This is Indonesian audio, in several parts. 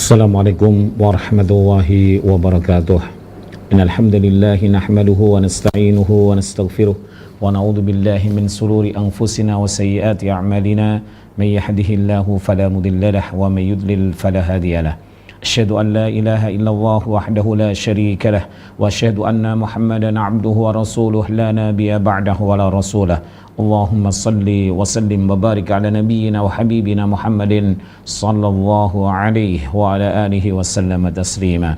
Assalamualaikum warahmatullahi wabarakatuh. Innal hamdalillah nahmaduhu wa nasta'inuhu wa nastaghfiruh wa na'udzu billahi min sururi anfusina wa sayyiati a'malina. May yahdihillahu fala mudhillalah wa may yudlil fala hadiyalah. Asyhadu an la ilaha illallah wahdahu la syarika lah wa asyhadu anna Muhammadan 'abduhu wa rasuluh la nabiyya ba'dahu wa la rasulah. Allahumma salli wa sallim wa barik ala nabiyyina wa habibina Muhammadin sallallahu alaihi wa ala alihi wa sallam taslima.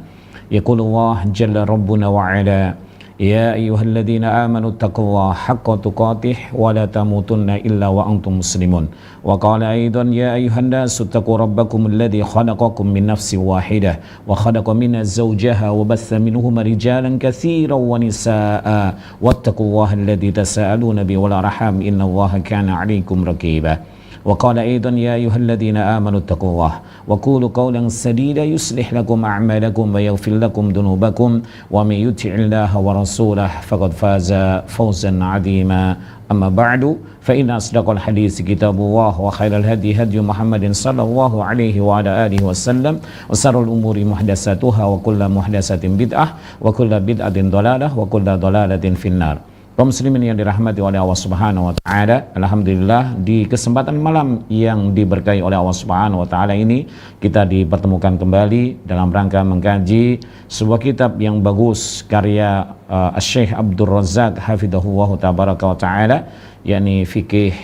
Yaqulu Allah jalla rabbuna wa ala ya ayyuhalladzina amanu taqullaha haqqa tuqatih wa la tamutunna illa wa antum muslimun. Wa qala aidan ya ayyuhan nasu taqu rabbakum alladzi khalaqakum min nafsin wahidah wa khalaqa minha zawjaha wa batha minhuma rijalan katsiran wa nisaa wattaqullaha alladzi tasaaluna bihi wal arham innallaha kana 'alaikum raqiba. وقال أيضا يا أيها الذين آمنوا اتقوا الله وقولوا قولا سديدا يصلح لكم أعمالكم ويغفر لكم ذنوبكم ومن يطع الله ورسوله فقد فاز فوزا عظيما أما بعد فإن أصدق الحديث كتاب الله وخير الهدي هدي محمد صلى الله عليه وعلى آله وسلم وشر الأمور محدثاتها وكل محدثة بدعة وكل بدعة ضلالة وكل ضلالة في النار. Kaum muslimin yang dirahmati oleh Allah Subhanahu wa taala, alhamdulillah di kesempatan malam yang diberkahi oleh Allah Subhanahu wa taala ini kita dipertemukan kembali dalam rangka mengkaji sebuah kitab yang bagus karya Syekh Abdul Razak hafidhahullah tabaraka wa taala, yakni Fiqih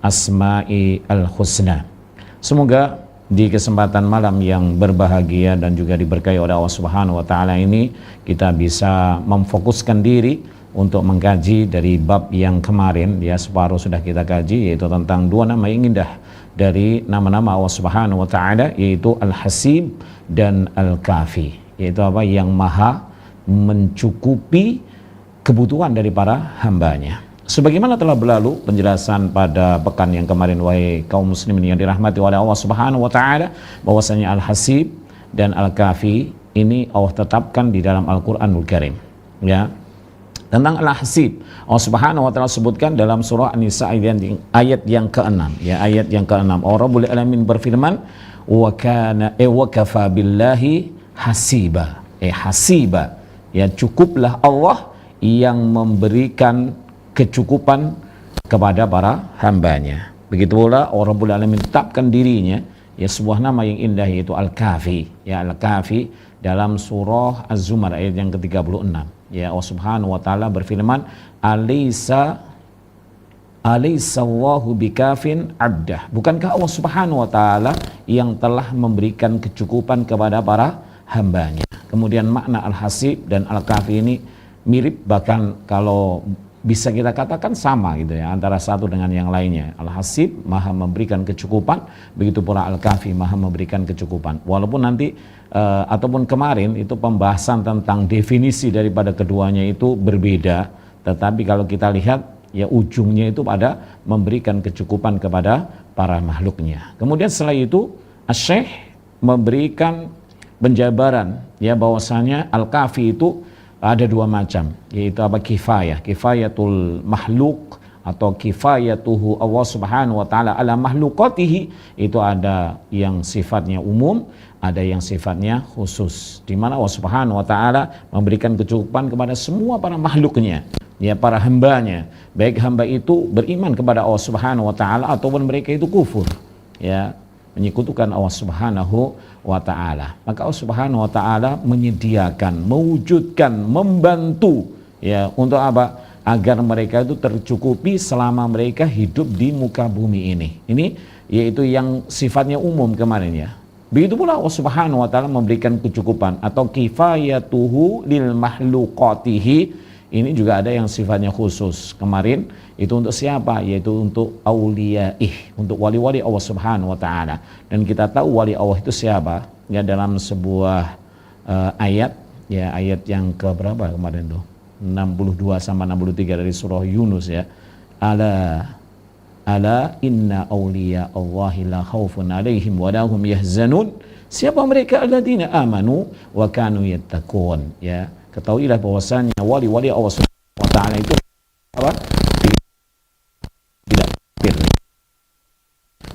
Asma'i al-Husna. Semoga di kesempatan malam yang berbahagia dan juga diberkahi oleh Allah Subhanahu wa taala ini kita bisa memfokuskan diri untuk mengkaji dari bab yang kemarin, ya separuh sudah kita kaji, yaitu tentang dua nama yang indah dari nama-nama Allah Subhanahu wa taala, yaitu Al-Hasib dan Al-Kafi, yaitu apa? Yang maha mencukupi kebutuhan dari para hambanya. Sebagaimana telah berlalu penjelasan pada pekan yang kemarin, wahai kaum muslimin yang dirahmati oleh Allah Subhanahu wa taala, bahwasanya Al-Hasib dan Al-Kafi ini Allah tetapkan di dalam Al-Qur'anul Karim, ya. Tentang Al-Hasib, Allah Subhanahu wa taala sebutkan dalam surah An-Nisa ayat yang ke-6, ya, ayat yang ke-6. Rabbul Alamin berfirman, wa kana wa kafa billahi hasiba. Hasiba, ya, cukuplah Allah yang memberikan kecukupan kepada para hambanya. Begitu pula Rabbul Alamin tetapkan dirinya, ya, sebuah nama yang indah, yaitu Al-Kafi, ya, Al-Kafi dalam surah Az-Zumar ayat yang ke-36. Ya, Allah Subhanahu wa taala berfirman, alaysa Allahu bikafin abdah. Bukankah Allah Subhanahu wa taala yang telah memberikan kecukupan kepada para hambanya? Kemudian makna Al-Hasib dan Al-Kafi ini mirip, bahkan kalau bisa kita katakan sama gitu ya, antara satu dengan yang lainnya. Al-Hasib maha memberikan kecukupan, begitu pula Al-Kafi maha memberikan kecukupan. Walaupun nanti ataupun kemarin itu pembahasan tentang definisi daripada keduanya itu berbeda, tetapi kalau kita lihat, ya, ujungnya itu pada memberikan kecukupan kepada para makhluknya. Kemudian setelah itu Asy-Syaikh memberikan penjabaran, ya, bahwasanya Al-Kafi itu ada dua macam, yaitu apa? Kifayah, kifayatul makhluk atau kifayatuhu Allah Subhanahu wa taala ala makhluqatihi. Itu ada yang sifatnya umum, ada yang sifatnya khusus, di mana Allah Subhanahu wa taala memberikan kecukupan kepada semua para makhluknya, ya, para hambanya, baik hamba itu beriman kepada Allah Subhanahu wa taala ataupun mereka itu kufur, ya, menyekutukan Allah Subhanahu wa taala. Maka Allah Subhanahu wa taala menyediakan, mewujudkan, membantu, ya, untuk apa? Agar mereka itu tercukupi selama mereka hidup di muka bumi ini. Ini yaitu yang sifatnya umum kemarin, ya. Begitu pula Allah Subhanahu wa taala memberikan kecukupan atau kifayatuhu lil makhluqatihi. Ini juga ada yang sifatnya khusus. Kemarin itu untuk siapa? Yaitu untuk auliyaih, untuk wali-wali Allah Subhanahu wa taala. Dan kita tahu wali Allah itu siapa? Ya, dalam sebuah ayat, ya, ayat yang ke berapa kemarin tuh? 62 sama 63 dari surah Yunus, ya. Ala inna awliya Allahi la khaufun alaihim wa lahum yahzanun. Siapa mereka? Alladzina amanu wa kanu yattaqun, ya. Ketahuilah bahwasanya wali-wali Allah Subhanahu wa taala itu apa? Tidak kafir.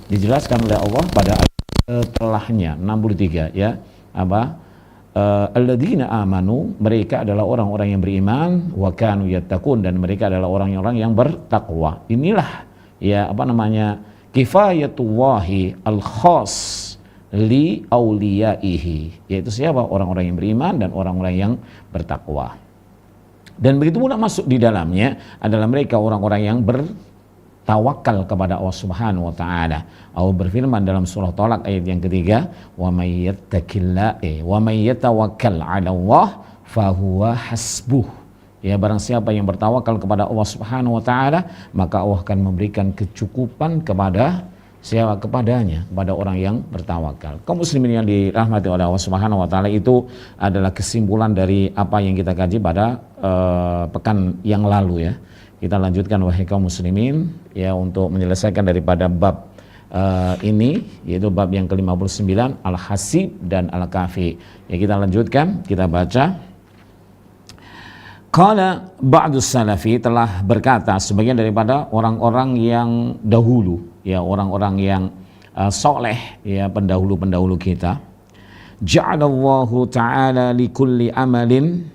Dijelaskan oleh Allah pada ayat setelahnya 63 ya. Alladzina amanu, mereka adalah orang-orang yang beriman, wa kanu yattaqun, dan mereka adalah orang-orang yang bertakwa. Inilah ya kifayatullahi al-khas li auliyaihi, yaitu siapa? Orang-orang yang beriman dan orang-orang yang bertakwa. Dan begitu pula masuk di dalamnya adalah mereka orang-orang yang bertawakal kepada Allah Subhanahu wa taala. Allah berfirman dalam surah Thalaq ayat yang ketiga, wa may yatawakkal 'ala Allah fahuwa hasbuh. Ya, barang siapa yang bertawakal kepada Allah Subhanahu wa taala, maka Allah akan memberikan kecukupan kepada siapa? Kepadanya, kepada orang yang bertawakal. Kaum muslimin yang dirahmati oleh Allah Subhanahu wa taala, itu adalah kesimpulan dari apa yang kita kaji pada pekan yang lalu ya. Kita lanjutkan wahai kaum muslimin ya, untuk menyelesaikan daripada bab ini, yaitu bab yang ke-59 Al-Hasib dan Al-Kafi. Ya, kita lanjutkan, kita baca. Qala ba'dus salafi, telah berkata sebagian daripada orang-orang yang dahulu ya, orang-orang yang soleh ya, pendahulu-pendahulu kita, ja'alallahu ta'ala likulli amalin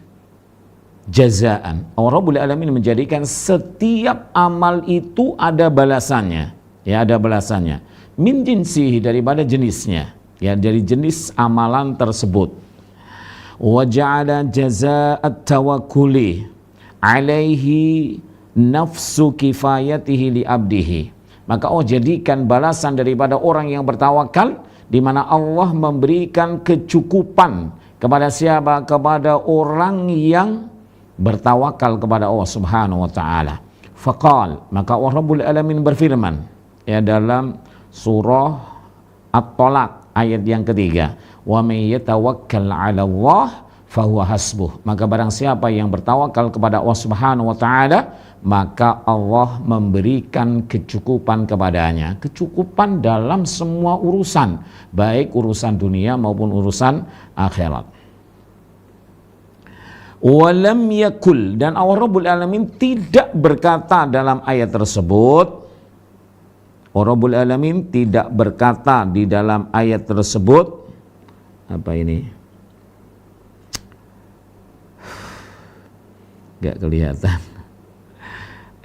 jazaan. Allah Rabbul Alamin menjadikan setiap amal itu ada balasannya ya, ada balasannya, min jinsihi, daripada jenisnya ya, dari jenis amalan tersebut. Wa ja'ala jazaa'at tawakkuli alaihi nafsu kifayatihi li abdihi, maka Allah jadikan balasan daripada orang yang bertawakal, di mana Allah memberikan kecukupan kepada siapa? Kepada orang yang bertawakal kepada Allah Subhanahu wa taala. Faqal, maka Allah Rabbul Alamin berfirman ya dalam surah At-Thalaq ayat yang ketiga, wa may yatawakkal 'ala Allah fahuwa hasbuh, maka barang siapa yang bertawakal kepada Allah Subhanahu wa taala, maka Allah memberikan kecukupan kepadanya, kecukupan dalam semua urusan, baik urusan dunia maupun urusan akhirat. Walam yakul, dan Allah Rabbul Alamin tidak berkata dalam ayat tersebut, Allah Rabbul Alamin tidak berkata di dalam ayat tersebut, apa ini? Gak kelihatan.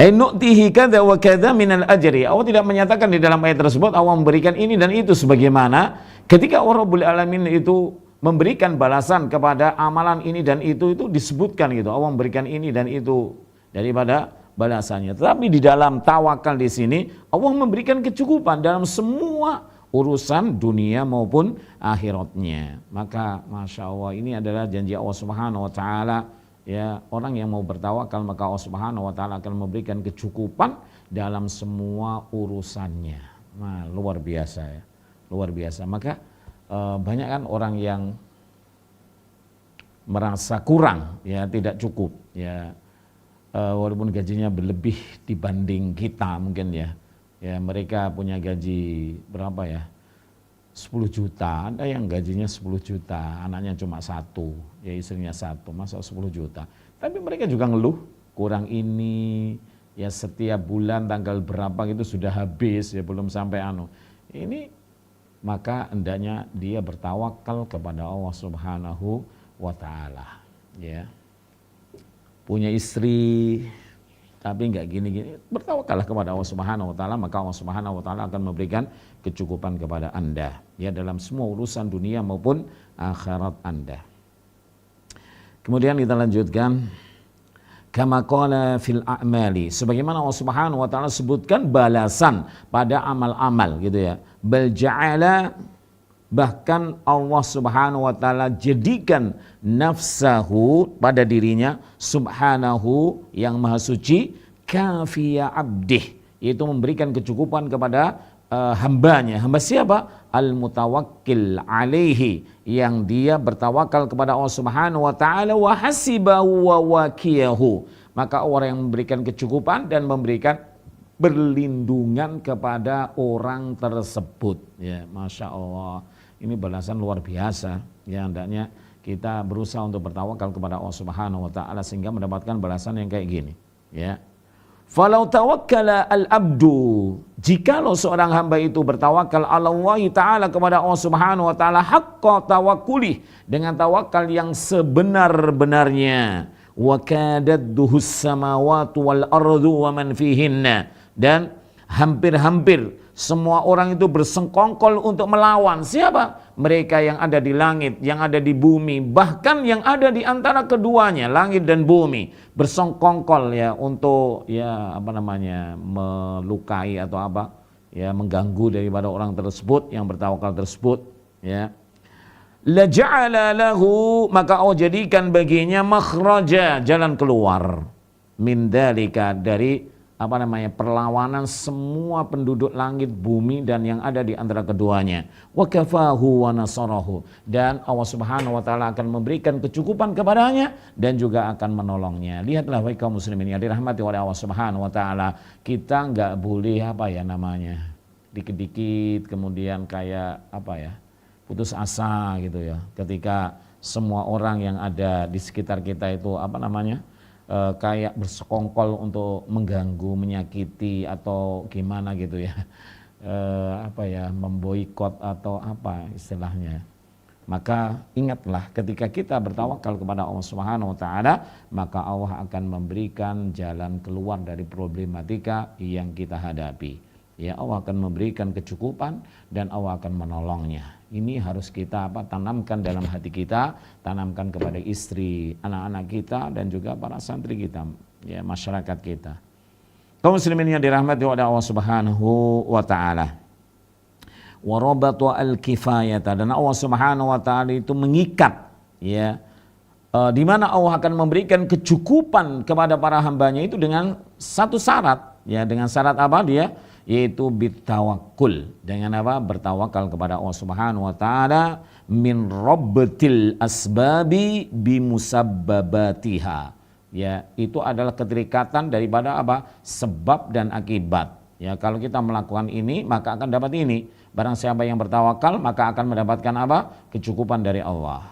Nu'tihi kadza wa kadza minal ajri. Allah tidak menyatakan di dalam ayat tersebut Allah memberikan ini dan itu, sebagaimana ketika Allah Rabbul Alamin itu memberikan balasan kepada amalan ini dan itu disebutkan gitu, Allah memberikan ini dan itu daripada balasannya. Tetapi di dalam tawakal di sini Allah memberikan kecukupan dalam semua urusan dunia maupun akhiratnya. Maka masya Allah, ini adalah janji Allah Subhanahu wa taala ya, orang yang mau bertawakal maka Allah Subhanahu wa taala akan memberikan kecukupan dalam semua urusannya. Nah, luar biasa ya, luar biasa. Maka banyak kan orang yang merasa kurang ya, tidak cukup ya, walaupun gajinya berlebih dibanding kita mungkin ya, mereka punya gaji berapa ya, 10 juta, ada yang gajinya 10 juta, anaknya cuma 1, ya istrinya 1, masa 10 juta. Tapi mereka juga ngeluh, kurang ini, ya setiap bulan tanggal berapa gitu sudah habis, ya belum sampai ini. Maka hendaknya dia bertawakal kepada Allah Subhanahu wa taala ya. Punya istri tapi enggak gini-gini, bertawakallah kepada Allah Subhanahu wa taala, maka Allah Subhanahu wa taala akan memberikan kecukupan kepada Anda ya, dalam semua urusan dunia maupun akhirat Anda. Kemudian kita lanjutkan, kama qala fil a'mali, sebagaimana Allah Subhanahu wa taala sebutkan balasan pada amal-amal gitu ya. Bal ja'ala, bahkan Allah Subhanahu wa taala jadikan nafsahu, pada dirinya, subhanahu yang maha suci, kafiya abdih, yaitu memberikan kecukupan kepada hambanya. Hamba siapa? Al-mutawakkil alaihi, yang dia bertawakal kepada Allah Subhanahu wa taala, wa hasibahu wa waqiyahu, maka orang yang memberikan kecukupan dan memberikan berlindungan kepada orang tersebut ya. Masya Allah, ini balasan luar biasa ya. Hendaknya kita berusaha untuk bertawakal kepada Allah Subhanahu wa taala sehingga mendapatkan balasan yang kayak gini ya. Falau tawakkala al-abdu, jikalau seorang hamba itu bertawakal ala Allah Ta'ala kepada Allah Subhanahu wa taala haqqa tawakkulih, dengan tawakal yang sebenar-benarnya, wa kadadduhus samawati wal ardu wa man fihinna, dan hampir-hampir semua orang itu bersengkongkol untuk melawan siapa? Mereka yang ada di langit, yang ada di bumi, bahkan yang ada di antara keduanya, langit dan bumi, bersengkongkol ya untuk melukai atau mengganggu daripada orang tersebut yang bertawakal tersebut, ya. La ja'ala lahu, maka Allah jadikan baginya makhraja, jalan keluar, min dalika, dari perlawanan semua penduduk langit, bumi, dan yang ada di antara keduanya. Wa kafahu wa nasarahu, dan Allah Subhanahu wa taala akan memberikan kecukupan kepadanya dan juga akan menolongnya. Lihatlah wahai kaum muslimin yang dirahmati oleh Allah Subhanahu wa taala, kita enggak boleh dikit-dikit kemudian putus asa gitu ya. Ketika semua orang yang ada di sekitar kita itu kayak bersekongkol untuk mengganggu, menyakiti atau gimana gitu ya, memboikot atau apa istilahnya. Maka ingatlah ketika kita bertawakal kepada Allah Subhanahu wa taala, maka Allah akan memberikan jalan keluar dari problematika yang kita hadapi. Ya, Allah akan memberikan kecukupan dan Allah akan menolongnya. Ini harus kita tanamkan dalam hati kita, tanamkan kepada istri, anak-anak kita, dan juga para santri kita, ya, masyarakat kita. Kaum muslimin yang dirahmati oleh Allah Subhanahu wa taala. Wa rabatu al-kifayata, dan Allah Subhanahu wa taala itu mengikat, ya, di mana Allah akan memberikan kecukupan kepada para hambanya itu dengan satu syarat, ya, dengan syarat apa dia? Yaitu bitawakul, dengan bertawakal kepada Allah Subhanahu wa taala, min rabbil asbabi bimusabbabatiha. Ya, itu adalah keterikatan daripada sebab dan akibat. Ya, kalau kita melakukan ini maka akan dapat ini. Barang siapa yang bertawakal maka akan mendapatkan kecukupan dari Allah.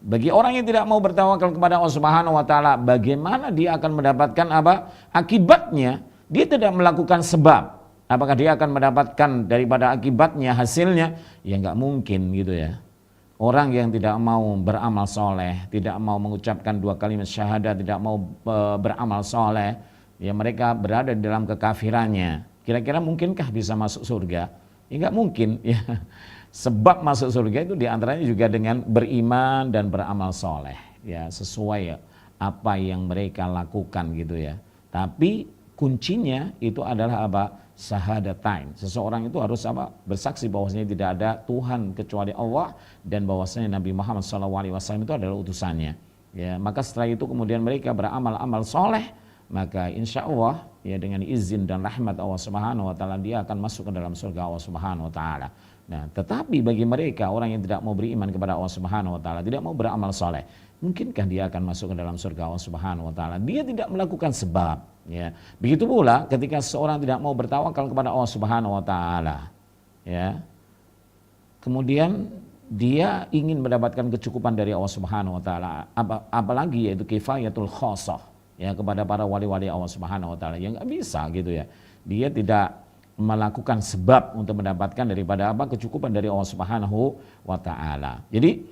Bagi orang yang tidak mau bertawakal kepada Allah Subhanahu wa taala, bagaimana dia akan mendapatkan akibatnya? Dia tidak melakukan sebab. Apakah dia akan mendapatkan daripada akibatnya, hasilnya? Ya nggak mungkin gitu ya. Orang yang tidak mau beramal soleh, tidak mau mengucapkan 2 kalimat syahadat, tidak mau beramal soleh, ya mereka berada di dalam kekafirannya. Kira-kira mungkinkah bisa masuk surga? Ya nggak mungkin ya. Sebab masuk surga itu diantaranya juga dengan beriman dan beramal soleh, ya, sesuai apa yang mereka lakukan gitu ya. Tapi kuncinya itu adalah syahadatain. Seseorang itu harus bersaksi bahwasanya tidak ada Tuhan kecuali Allah dan bahwasanya Nabi Muhammad SAW itu adalah utusannya. Ya, maka setelah itu kemudian mereka beramal-amal soleh, maka insya Allah ya dengan izin dan rahmat Allah Subhanahu wa taala dia akan masuk ke dalam surga Allah Subhanahu wa taala. Nah, tetapi bagi mereka orang yang tidak mau beriman kepada Allah Subhanahu wa taala, tidak mau beramal soleh, mungkinkah dia akan masuk ke dalam surga Allah Subhanahu wa taala? Dia tidak melakukan sebab. Ya, begitu pula ketika seorang tidak mau bertawakal kepada Allah Subhanahu wa taala, ya. Kemudian dia ingin mendapatkan kecukupan dari Allah Subhanahu wa taala, apalagi yaitu kifayatul khosoh, ya, kepada para wali-wali Allah Subhanahu wa taala yang enggak bisa gitu ya. Dia tidak melakukan sebab untuk mendapatkan daripada kecukupan dari Allah Subhanahu wa taala. Jadi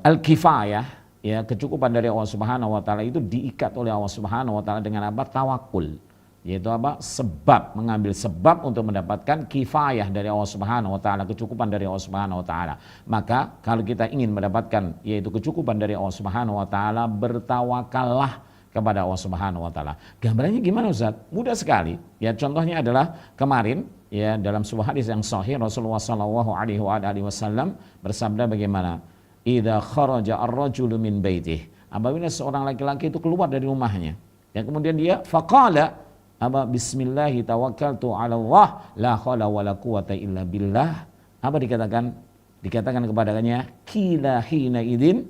al-kifayah, ya, kecukupan dari Allah Subhanahu wa taala itu diikat oleh Allah Subhanahu wa taala dengan tawakul, yaitu sebab, mengambil sebab untuk mendapatkan kifayah dari Allah Subhanahu wa taala, kecukupan dari Allah Subhanahu wa taala. Maka kalau kita ingin mendapatkan yaitu kecukupan dari Allah Subhanahu wa taala, bertawakallah kepada Allah Subhanahu wa taala. Gambarannya gimana Ustaz? Mudah sekali. Ya, contohnya adalah kemarin ya dalam sebuah hadis yang sahih Rasulullah sallallahu alaihi wasallam bersabda bagaimana? Idza kharaja ar-rajulu min baitih. Apabila seorang laki-laki itu keluar dari rumahnya, dan kemudian dia faqala bismillah tawakkaltu 'ala Allah la haula wala quwata illa billah. Apa dikatakan? Dikatakan kepadanya kila hina idzin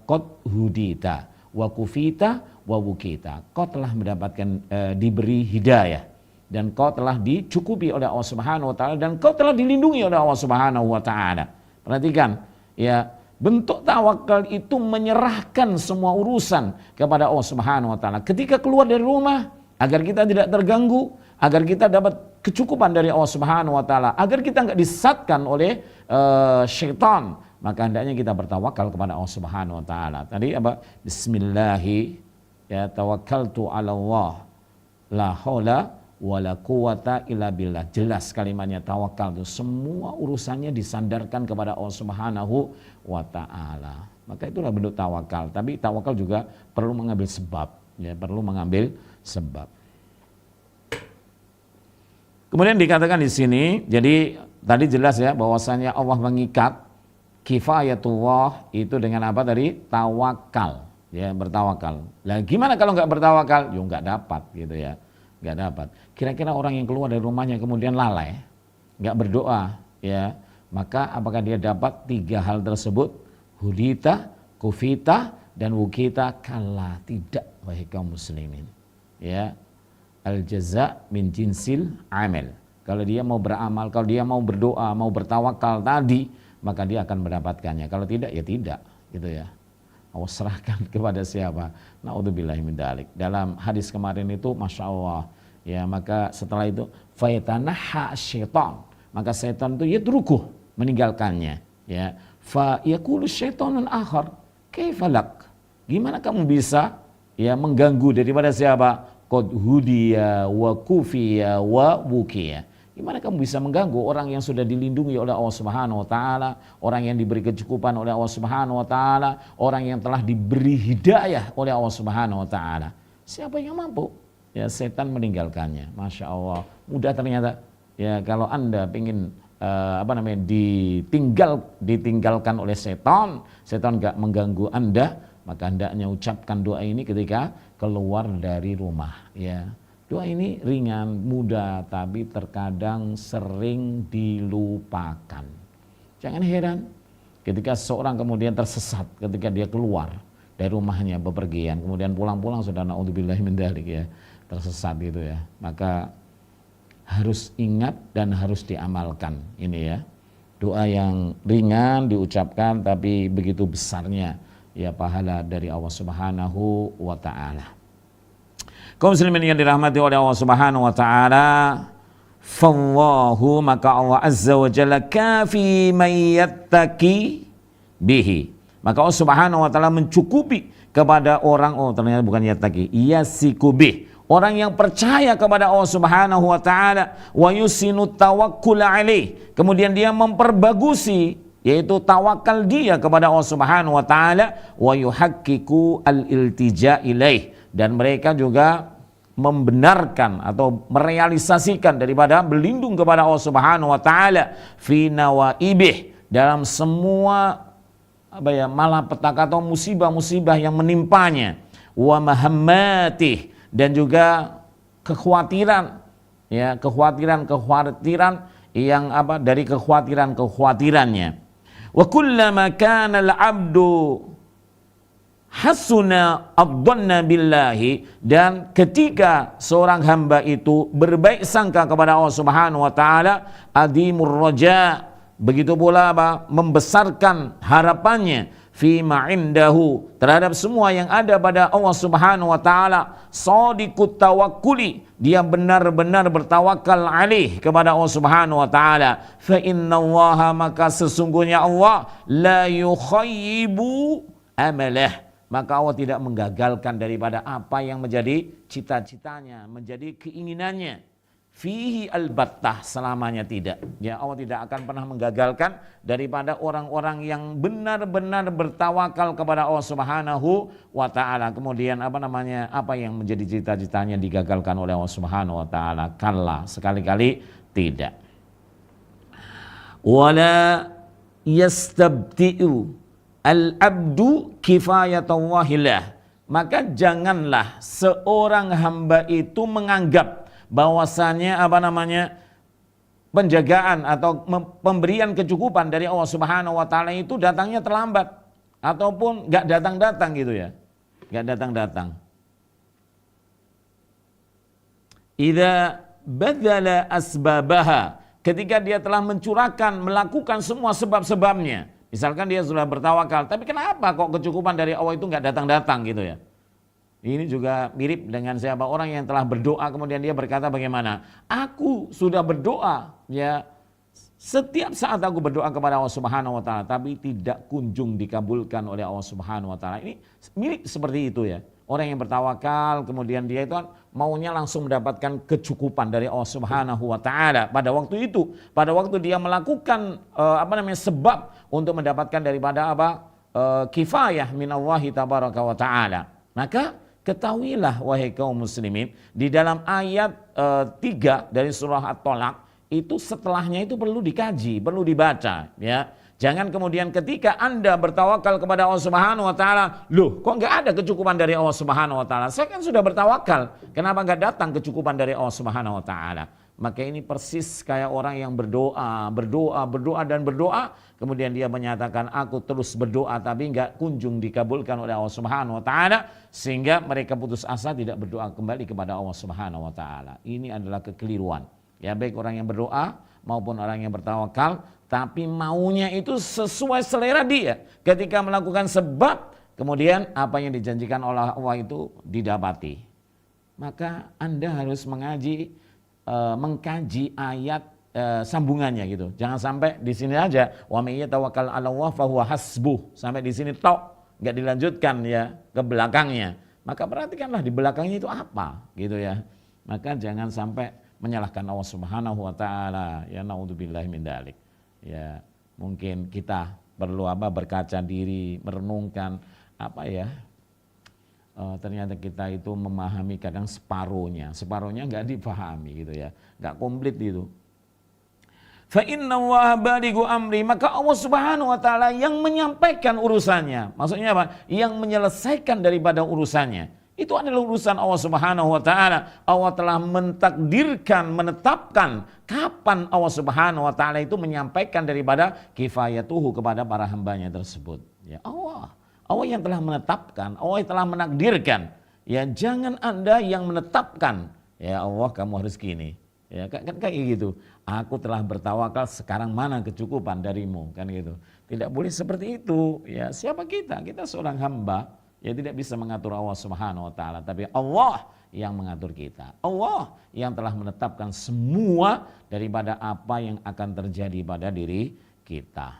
qad hudita wa kufita wa wukita. Kau telah mendapatkan diberi hidayah dan kau telah dicukupi oleh Allah Subhanahu wa taala dan kau telah dilindungi oleh Allah Subhanahu wa taala. Perhatikan ya, bentuk tawakal itu menyerahkan semua urusan kepada Allah Subhanahu wa taala. Ketika keluar dari rumah, agar kita tidak terganggu, agar kita dapat kecukupan dari Allah Subhanahu wa taala, agar kita enggak disesatkan oleh syaitan, maka hendaknya kita bertawakal kepada Allah Subhanahu wa taala. Tadi apa? Bismillahi ya tawakkaltu 'ala Allah la haula wala quwata illa billah. Jelas kalimatnya tawakal itu semua urusannya disandarkan kepada Allah Subhanahu wa taala. Maka itulah bentuk tawakal. Tapi tawakal juga perlu mengambil sebab, ya, perlu mengambil sebab. Kemudian dikatakan di sini, jadi tadi jelas ya bahwasanya Allah mengikat kifayatullah itu dengan apa tadi? Tawakal, ya, bertawakal. Lah gimana kalau nggak bertawakal? Yo nggak dapat gitu ya. Nggak dapat. Kira-kira orang yang keluar dari rumahnya kemudian lalai, nggak berdoa, ya, maka apakah dia dapat tiga hal tersebut? Hudita, kufita, dan wukita? Kala tidak, wahai kaum muslimin. Ya, al jaza min jinsil amal. Kalau dia mau beramal, kalau dia mau berdoa, mau bertawakal tadi, maka dia akan mendapatkannya. Kalau tidak, ya tidak, gitu ya. Allah serahkan kepada siapa? Na'udzubillahi min dzalik. Dalam hadis kemarin itu Masya Allah, ya, maka setelah itu fayatanaha syaitan, maka syaitan itu yatrukuh, meninggalkannya, ya. Fa yaqulu syaitanun akhar kaifalak, gimana kamu bisa, ya, mengganggu daripada siapa? Qad hudiya wa kufiya wa wukiya. Gimana kamu bisa mengganggu orang yang sudah dilindungi oleh Allah Subhanahu wa taala, orang yang diberi kecukupan oleh Allah Subhanahu wa taala, orang yang telah diberi hidayah oleh Allah Subhanahu wa taala. Siapa yang mampu? Ya, setan meninggalkannya. Masya Allah, mudah ternyata. Ya, kalau Anda ingin ditinggalkan oleh setan enggak mengganggu Anda, maka hendaknya ucapkan doa ini ketika keluar dari rumah, ya. Doa ini ringan, mudah, tapi terkadang sering dilupakan. Jangan heran ketika seorang kemudian tersesat ketika dia keluar dari rumahnya bepergian, kemudian pulang-pulang sudah na'udzubillahi min dzalik, ya, tersesat gitu ya. Maka harus ingat dan harus diamalkan ini, ya. Doa yang ringan diucapkan tapi begitu besarnya, ya, pahala dari Allah Subhanahu wa taala. Kaum muslimin yang dirahmati oleh Allah Subhanahu wa taala, fallahu, maka Allah azza wa jalla kafi man yattaqi bihi. Maka Allah Subhanahu wa taala mencukupi kepada orang, oh ternyata bukan yattaqi, yasiku bih, orang yang percaya kepada Allah Subhanahu wa taala, wa yusinu tawakkul alaih, kemudian dia memperbagusi, yaitu tawakal dia kepada Allah Subhanahu wa taala, wa yuhaqqiqu al-iltija ilaih, dan mereka juga membenarkan atau merealisasikan daripada berlindung kepada Allah Subhanahu wa taala fi nawaibih, dalam semua malapetaka atau musibah-musibah yang menimpanya, wa mahammatih, dan juga kekhawatiran, ya, kekhawatiran yang dari kekhawatirannya. Wa kullama kana al-'abdu hasuna adhanna billahi, dan ketika seorang hamba itu berbaik sangka kepada Allah Subhanahu wa taala, adimur raja, begitu pula membesarkan harapannya fima indahu, terhadap semua yang ada pada Allah Subhanahu wa taala, shadiqut tawakkuli, dia benar-benar bertawakal alaih kepada Allah Subhanahu wa taala, fa innallaha, maka sesungguhnya Allah la yukhayyibu amalah, maka Allah tidak menggagalkan daripada apa yang menjadi cita-citanya, menjadi keinginannya. Fihi albattah, selamanya tidak. Ya, Allah tidak akan pernah menggagalkan daripada orang-orang yang benar-benar bertawakal kepada Allah Subhanahu wa taala. Kemudian apa yang menjadi cita-citanya digagalkan oleh Allah Subhanahu wa taala? Kalla, sekali-kali tidak. Wala yastabti'u al-abdu kifayatallahillah, maka janganlah seorang hamba itu menganggap bahwasanya penjagaan atau pemberian kecukupan dari Allah Subhanahu wa taala itu datangnya terlambat ataupun enggak datang-datang gitu ya. Enggak datang-datang. Idza badzala asbabaha, ketika dia telah mencurahkan, melakukan semua sebab-sebabnya. Misalkan dia sudah bertawakal, tapi kenapa kok kecukupan dari Allah itu enggak datang-datang gitu ya? Ini juga mirip dengan siapa orang yang telah berdoa kemudian dia berkata bagaimana? Aku sudah berdoa ya, setiap saat aku berdoa kepada Allah Subhanahu wa taala tapi tidak kunjung dikabulkan oleh Allah Subhanahu wa taala. Ini mirip seperti itu ya. Orang yang bertawakal kemudian dia itu maunya langsung mendapatkan kecukupan dari Allah Subhanahu wa taala pada waktu itu, pada waktu dia melakukan sebab untuk mendapatkan daripada kifayah minallahi tabaraka wa taala. Maka ketahuilah wahai kaum muslimin, di dalam ayat 3 dari surah At-Tolak itu setelahnya itu perlu dikaji, perlu dibaca ya. Jangan kemudian ketika Anda bertawakal kepada Allah Subhanahu wa taala, loh kok enggak ada kecukupan dari Allah Subhanahu wa taala? Saya kan sudah bertawakal, kenapa enggak datang kecukupan dari Allah Subhanahu wa taala? Maka ini persis kayak orang yang berdoa dan berdoa, kemudian dia menyatakan aku terus berdoa tapi enggak kunjung dikabulkan oleh Allah Subhanahu wa taala, sehingga mereka putus asa tidak berdoa kembali kepada Allah Subhanahu wa taala. Ini adalah kekeliruan. Ya, baik orang yang berdoa maupun orang yang bertawakal, tapi maunya itu sesuai selera dia. Ketika melakukan sebab, kemudian apa yang dijanjikan oleh Allah itu didapati. Maka Anda harus mengkaji ayat sambungannya gitu. Jangan sampai di sini aja wa may yatawakkal 'ala Allah fa huwa hasbuh. Sampai di sini tok, enggak dilanjutkan ya ke belakangnya. Maka perhatikanlah di belakangnya itu apa gitu ya. Maka jangan sampai menyalahkan Allah Subhanahu wa taala. Ya naudzubillahi min dzalik. Ya, mungkin kita perlu berkaca diri, merenungkan ternyata kita itu memahami kadang separuhnya nggak dipahami gitu ya, nggak komplit gitu. Fa inna Allaha balighu amri, maka Allah Subhanahu wa taala yang menyampaikan urusannya. Maksudnya apa? Yang menyelesaikan daripada urusannya. Itu adalah urusan Allah Subhanahu wa taala. Allah telah mentakdirkan, menetapkan kapan Allah Subhanahu wa taala itu menyampaikan daripada kifayatuhu kepada para hambanya tersebut. Ya Allah yang telah menetapkan, Allah yang telah menakdirkan. Ya jangan Anda yang menetapkan. Ya Allah kamu harus gini. Ya kan kayak gitu. Aku telah bertawakal, sekarang mana kecukupan darimu, kan gitu. Tidak boleh seperti itu. Ya siapa kita? Kita seorang hamba. Ya tidak bisa mengatur Allah Subhanahu wa taala, tapi Allah yang mengatur kita. Allah yang telah menetapkan semua daripada apa yang akan terjadi pada diri kita.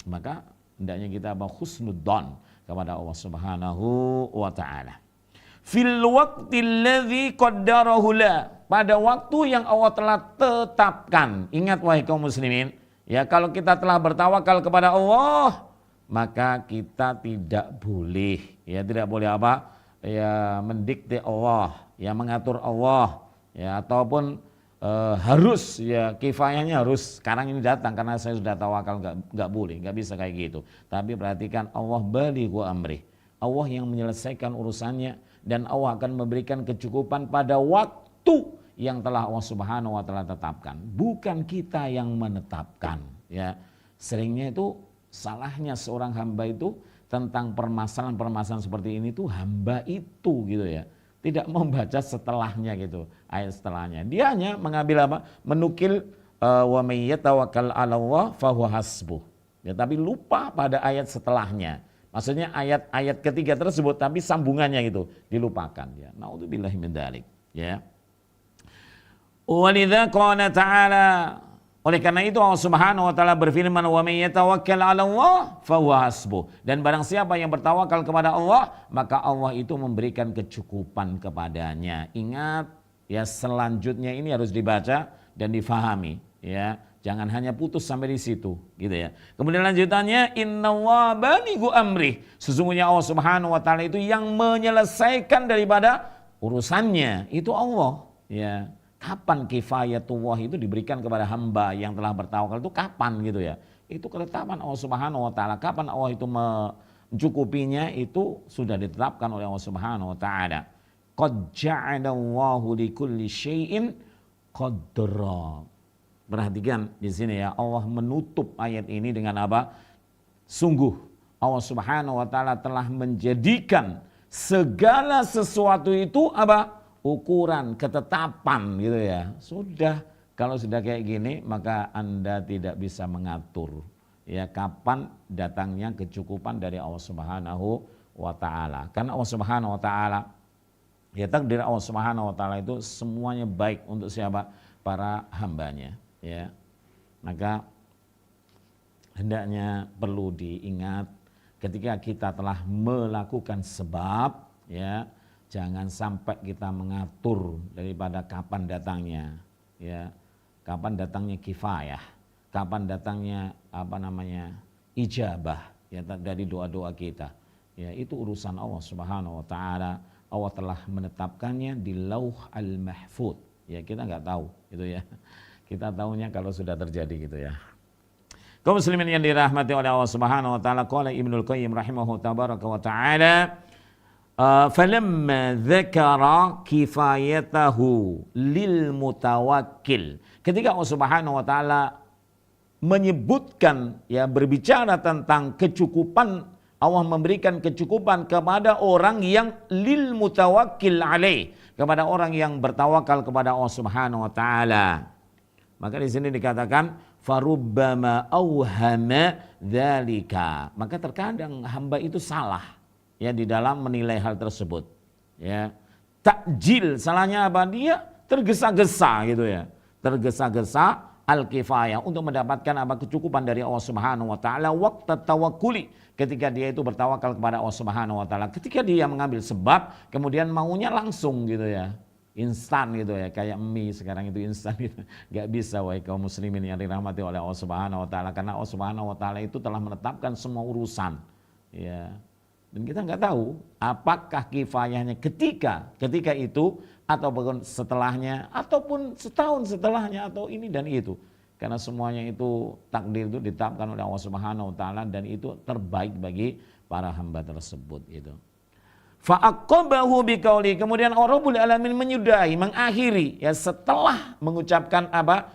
Maka hendaknya kita husnudzon kepada Allah Subhanahu wa taala. Fil waqtil ladzi qaddarahu la, pada waktu yang Allah telah tetapkan. Ingat wahai kaum muslimin, ya kalau kita telah bertawakal kepada Allah, maka kita tidak boleh mendikte Allah, ya mengatur Allah, ya ataupun harus ya kifayahnya harus sekarang ini datang karena saya sudah tawakal, nggak boleh, nggak bisa kayak gitu. Tapi perhatikan, Allah balighu amri, Allah yang menyelesaikan urusannya dan Allah akan memberikan kecukupan pada waktu yang telah Allah Subhanahu wa taala tetapkan, bukan kita yang menetapkan. Ya seringnya itu salahnya seorang hamba itu tentang permasalahan seperti ini tuh hamba itu gitu ya. Tidak membaca setelahnya gitu, ayat setelahnya. Dia hanya mengambil menukil wa may yatawakkal 'ala Allah fa huwa hasbuh. Ya, tapi lupa pada ayat setelahnya. Maksudnya ayat ketiga tersebut tapi sambungannya gitu dilupakan ya. Naudzubillahi min dzalik ya. Walidza qala ta'ala, oleh karena itu Allah Subhanahu wa taala berfirman wa may yatawakkal 'ala Allah fa huwa hasbuh. Dan barang siapa yang bertawakal kepada Allah, maka Allah itu memberikan kecukupan kepadanya. Ingat ya, selanjutnya ini harus dibaca dan difahami ya. Jangan hanya putus sampai di situ gitu ya. Kemudian lanjutannya innallaha balighu amri. Sesungguhnya Allah Subhanahu wa taala itu yang menyelesaikan daripada urusannya. Itu Allah ya. Kapan kifayatullah itu diberikan kepada hamba yang telah bertawakal itu kapan gitu ya. Itu ketetapan Allah Subhanahu wa taala. Kapan Allah itu mencukupinya itu sudah ditetapkan oleh Allah Subhanahu wa taala. Qad ja'alallahu likulli syai'in qadra. Perhatikan di sini ya, Allah menutup ayat ini dengan apa? Sungguh Allah Subhanahu wa taala telah menjadikan segala sesuatu itu apa? Ukuran, ketetapan gitu ya. Sudah, kalau sudah kayak gini maka Anda tidak bisa mengatur ya kapan datangnya kecukupan dari Allah Subhanahu wa taala. Karena Allah Subhanahu wa taala Ya, takdir Allah Subhanahu wa taala itu semuanya baik untuk siapa? Para hambanya, ya. Maka hendaknya perlu diingat ketika kita telah melakukan sebab, ya, jangan sampai kita mengatur daripada kapan datangnya, ya. Kapan datangnya kifayah, kapan datangnya ijabah, ya, dari doa-doa kita. Ya, itu urusan Allah Subhanahu wa taala. Allah telah menetapkannya di Lauh Al-Mahfuz. Ya, kita nggak tahu gitu ya. Kita tahunya kalau sudah terjadi gitu ya. Kaum muslimin yang dirahmati oleh Allah Subhanahu wa taala, qala Ibnul Qayyim rahimahu tabaraka wa taala, falamma dzakara kifayatahu lil mutawakkil. Ketika Allah Subhanahu wa taala menyebutkan, ya, berbicara tentang kecukupan, Allah memberikan kecukupan kepada orang yang lil mutawakkil alaih, kepada orang yang bertawakal kepada Allah Subhanahu wa taala. Maka di sini dikatakan farubbama auhama dzalika. Maka terkadang hamba itu salah, ya, di dalam menilai hal tersebut. Ya. Takjil, salahnya apa? Dia tergesa-gesa gitu ya. Tergesa-gesa al-kifayah untuk mendapatkan apa? Kecukupan dari Allah Subhanahu wa taala waqta tawakkuli, ketika dia itu bertawakal kepada Allah Subhanahu wa taala. Ketika dia mengambil sebab kemudian maunya langsung gitu ya. Instan gitu ya, kayak mie sekarang itu instan gitu. Gak bisa, wahai kaum muslimin yang dirahmati oleh Allah Subhanahu wa taala, karena Allah Subhanahu wa taala itu telah menetapkan semua urusan. Ya. Dan kita nggak tahu apakah kifayahnya ketika itu, ataupun setelahnya, ataupun setahun setelahnya, atau ini dan itu. Karena semuanya itu takdir itu ditetapkan oleh Allah Subhanahu wa taala, dan itu terbaik bagi para hamba tersebut itu. Fa'aqabahu biqauli, kemudian Rabbul Alamin menyudahi, mengakhiri, ya, setelah mengucapkan apa?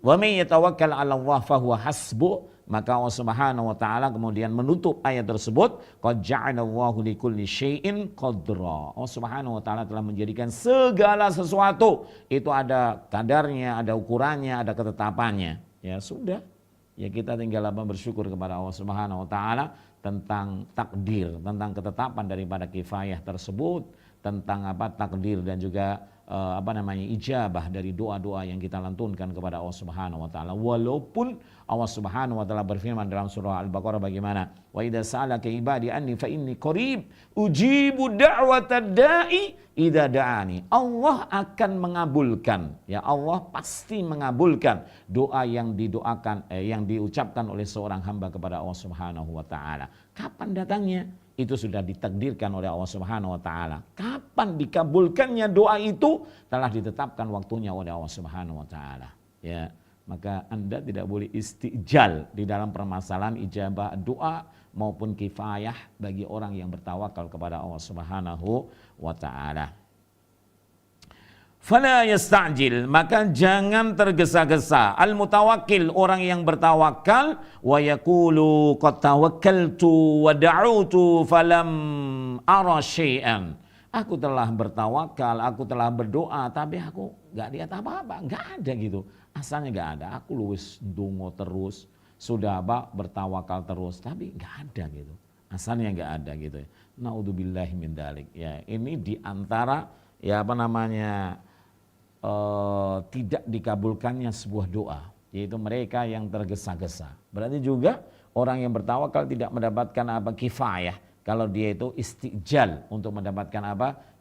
Wa may yatawakkal 'ala Allah fahuwa hasbuh. Maka Allah Subhanahu wa taala kemudian menutup ayat tersebut, qad ja'alallahu likulli syai'in qadra. Allah Subhanahu wa taala telah menjadikan segala sesuatu itu ada kadarnya, ada ukurannya, ada ketetapannya. Ya sudah. Ya, kita tinggal bersyukur kepada Allah Subhanahu wa taala tentang takdir, tentang ketetapan daripada kifayah tersebut, tentang apa? Takdir dan juga ijabah dari doa-doa yang kita lantunkan kepada Allah Subhanahu wa taala. Walaupun Allah Subhanahu wa taala berfirman dalam surah Al-Baqarah bagaimana? Wa idza sa'alaka ibadi anni fa inni qarib ujibu da'watad da'i idza da'ani. Allah akan mengabulkan, ya, Allah pasti mengabulkan doa yang didoakan, yang diucapkan oleh seorang hamba kepada Allah Subhanahu wa taala. Kapan datangnya? Itu sudah ditakdirkan oleh Allah Subhanahu wa taala. Kapan dikabulkannya doa itu telah ditetapkan waktunya oleh Allah Subhanahu wa taala. Ya, maka Anda tidak boleh istijal di dalam permasalahan ijabah doa maupun kifayah bagi orang yang bertawakal kepada Allah Subhanahu wa taala. Fala yasta'jil, maka jangan tergesa-gesa. Al-mutawakkil, orang yang bertawakal, wa yaqulu qad tawakkaltu wa da'utu falam ara syai'an. Aku telah bertawakal, aku telah berdoa, tapi aku enggak lihat apa-apa, enggak ada gitu. Asalnya enggak ada. Aku luwes dongo terus, sudah bertawakal terus, tapi enggak ada gitu. Asalnya enggak ada gitu. Naudzubillahi min dzalik. Ya, ini di antara tidak dikabulkannya sebuah doa, yaitu mereka yang tergesa-gesa. Berarti juga orang yang bertawakal tidak mendapatkan kifayah kalau dia itu istijal untuk mendapatkan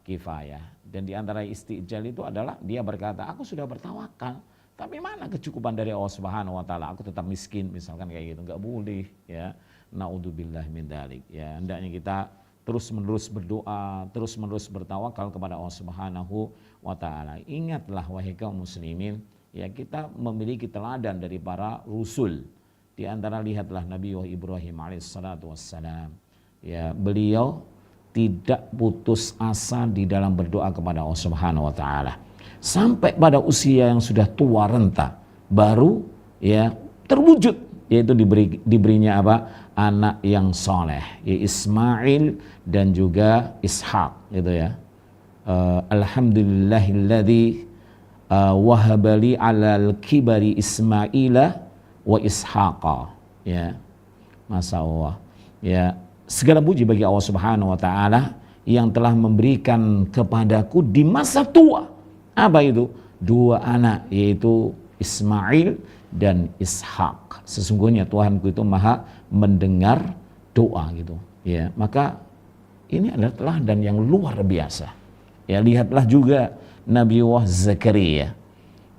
kifayah. Dan di antara istijal itu adalah dia berkata, aku sudah bertawakal, tapi mana kecukupan dari Allah Subhanahu wa taala? Aku tetap miskin, misalkan kayak gitu. Enggak boleh, ya. Naudzubillahi min dzalik. Ya, hendaknya kita terus-menerus berdoa, terus-menerus bertawakal kepada Allah Subhanahu wa taala. Ingatlah wahai kaum muslimin, ya, kita memiliki teladan dari para rasul. Di antara lihatlah Nabi Ibrahim alaihissalatu wassalam. Ya, beliau tidak putus asa di dalam berdoa kepada Allah Subhanahu wa taala. Sampai pada usia yang sudah tua renta baru, ya, terwujud, yaitu diberinya anak yang soleh, ya, Ismail dan juga Ishak gitu ya. Alhamdulillahilladzi wahabali alal kibari Ismaila wa Ishaqa. Ya, Masya Allah. Ya, segala puji bagi Allah Subhanahu wa taala yang telah memberikan kepadaku di masa tua. Apa itu? 2 anak, yaitu Ismail dan Ishak. Sesungguhnya Tuhanku itu maha mendengar doa gitu. Ya, maka ini adalah teladan yang luar biasa. Ya, lihatlah juga Nabiullah Zakaria.